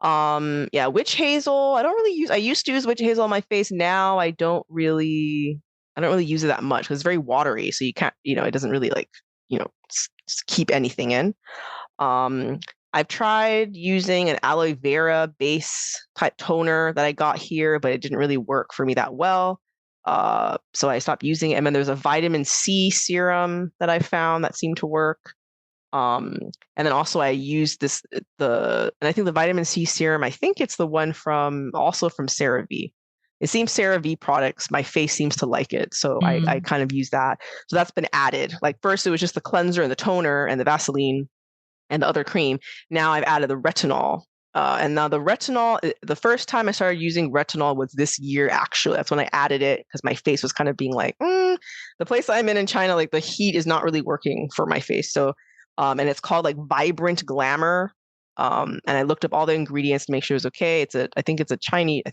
Yeah, witch hazel. I used to use witch hazel on my face. Now I don't really use it that much because it's very watery. So you can't, it doesn't really like, keep anything in. I've tried using an aloe vera base type toner that I got here, but it didn't really work for me that well. So I stopped using it. And then there's a vitamin C serum that I found that seemed to work. And then also I used and I think the vitamin C serum, I think it's the one from CeraVe. It seems CeraVe products, my face seems to like it. So I kind of use that. So that's been added. Like first it was just the cleanser and the toner and the Vaseline and the other cream. Now I've added the retinol And now the retinol, the first time I started using retinol was this year, actually. That's when I added it because my face was kind of being like, the place I'm in China, like the heat is not really working for my face. So, and it's called like Vibrant Glamour. And I looked up all the ingredients to make sure it was okay. I think it's a Chinese, I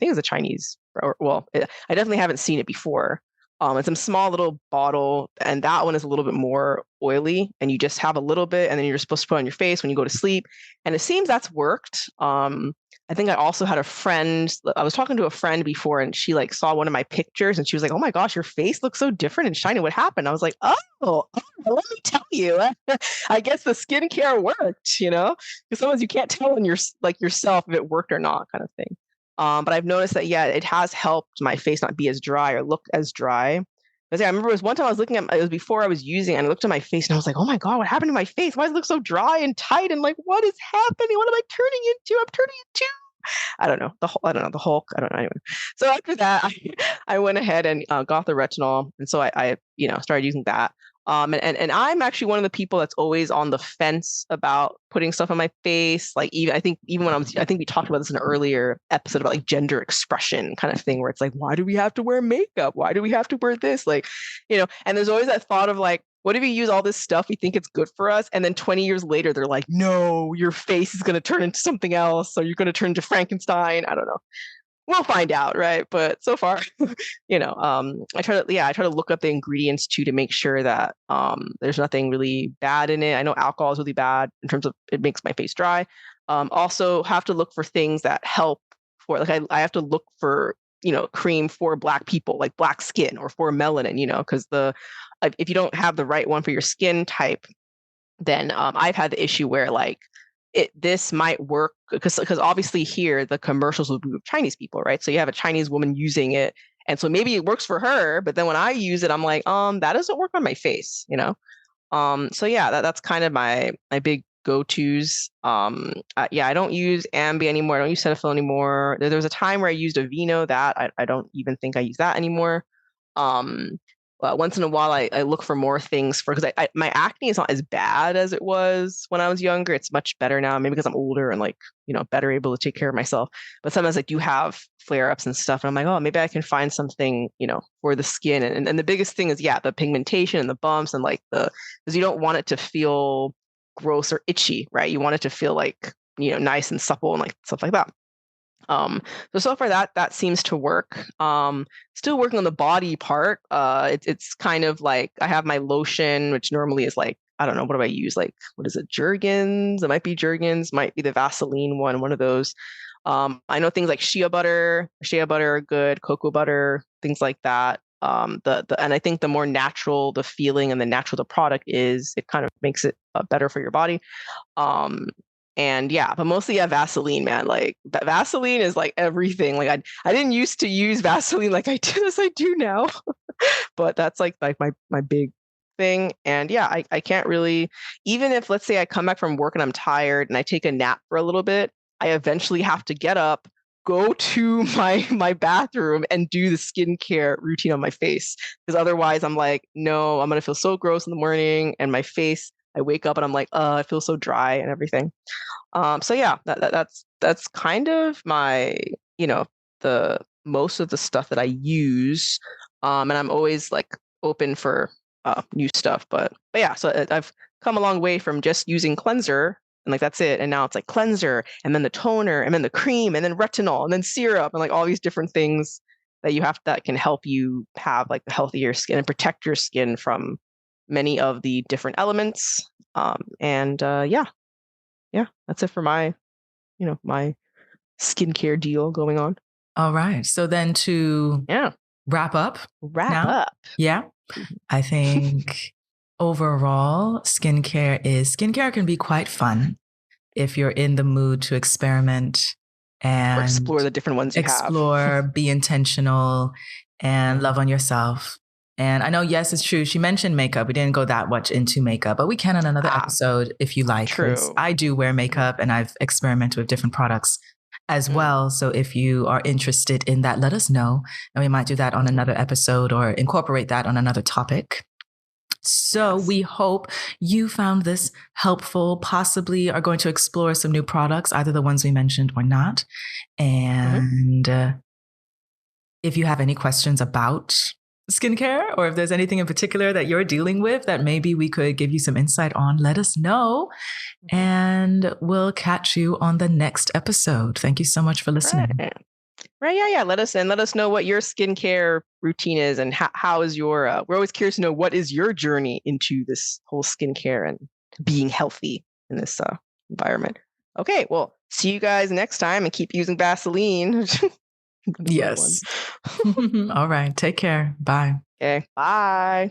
definitely haven't seen it before. It's a small little bottle, and that one is a little bit more oily, and you just have a little bit, and then you're supposed to put on your face when you go to sleep. And it seems that's worked. I think I also had I was talking to a friend before, and she like saw one of my pictures, and she was like, "Oh my gosh, your face looks so different and shiny. What happened?" I was like, "Oh, let me tell you. I guess the skincare worked, because sometimes you can't tell in yourself if it worked or not, kind of thing." But I've noticed that, yeah, it has helped my face not be as dry or look as dry. Because I remember it was one time I was looking at, it was before I was using it, and I looked at my face and I was like, oh my God, what happened to my face? Why does it look so dry and tight? And like, what is happening? What am I turning into? I'm turning into, I don't know, the Hulk. I don't know. Anyway. So after that, I went ahead and got the retinol. And so I started using that. And I'm actually one of the people that's always on the fence about putting stuff on my face. Like I think we talked about this in an earlier episode about like gender expression kind of thing, where it's like, why do we have to wear makeup? Why do we have to wear this? Like, and there's always that thought of like, what if we use all this stuff, we think it's good for us, and then 20 years later, they're like, no, your face is going to turn into something else, or you're going to turn into Frankenstein. I don't know. We'll find out, right? But so far, I try to look up the ingredients too to make sure that there's nothing really bad in it. I know alcohol is really bad in terms of it makes my face dry. Also have to look for things that help for, like, I have to look for, cream for Black people, like black skin, or for melanin, because if you don't have the right one for your skin type, then I've had the issue where like this might work because obviously here the commercials will be with Chinese people, right? So you have a Chinese woman using it, and so maybe it works for her, but then when I use it, I'm like, that doesn't work on my face, So yeah, that's kind of my big go-tos. I don't use Ambi anymore. I don't use Cetaphil anymore. There was a time where I used Aveeno. That I don't even think I use that anymore. Once in a while, I look for more things because my acne is not as bad as it was when I was younger. It's much better now, maybe because I'm older and like, better able to take care of myself. But sometimes I do have flare-ups and stuff. And I'm like, oh, maybe I can find something, for the skin. And the biggest thing is, yeah, the pigmentation and the bumps and like because you don't want it to feel gross or itchy, right? You want it to feel like, nice and supple and like stuff like that. So far that seems to work. Still working on the body part. It's kind of like I have my lotion, which normally is like, I don't know, what do I use? Like, what is it? Jergens? It might be Jergens, might be the Vaseline one of those. I know things like shea butter are good, cocoa butter, things like that. And I think the more natural the feeling and the natural the product is, it kind of makes it better for your body. And yeah, but mostly Vaseline, man. Like Vaseline is like everything. Like I didn't used to use Vaseline like I do as I do now, but that's like my big thing. And yeah, I can't really, even if let's say I come back from work and I'm tired and I take a nap for a little bit, I eventually have to get up, go to my bathroom and do the skincare routine on my face. Because otherwise I'm like, no, I'm gonna feel so gross in the morning, and my face, I wake up and I'm like, I feel so dry and everything. So yeah, that's kind of my, the most of the stuff that I use. And I'm always like open for new stuff. But yeah, so I've come a long way from just using cleanser and like that's it. And now it's like cleanser and then the toner and then the cream and then retinol and then syrup and like all these different things that can help you have like the healthier skin and protect your skin from many of the different elements. Yeah, that's it for my, my skincare deal going on. All right. So then to wrap up. Yeah. I think overall, skincare can be quite fun if you're in the mood to experiment and or explore the different ones you have. Be intentional and love on yourself. And I know, yes, it's true. She mentioned makeup. We didn't go that much into makeup, but we can on another episode if you like. True. I do wear makeup and I've experimented with different products as well. So if you are interested in that, let us know. And we might do that on another episode or incorporate that on another topic. So we hope you found this helpful, possibly are going to explore some new products, either the ones we mentioned or not. And if you have any questions about skincare, or if there's anything in particular that you're dealing with that maybe we could give you some insight on, let us know. And we'll catch you on the next episode. Thank you so much for listening. Right. Yeah. Let us know what your skincare routine is, and how is your, we're always curious to know what is your journey into this whole skincare and being healthy in this environment. Okay. Well, see you guys next time, and keep using Vaseline. Yes. All right. Take care. Bye. Okay. Bye.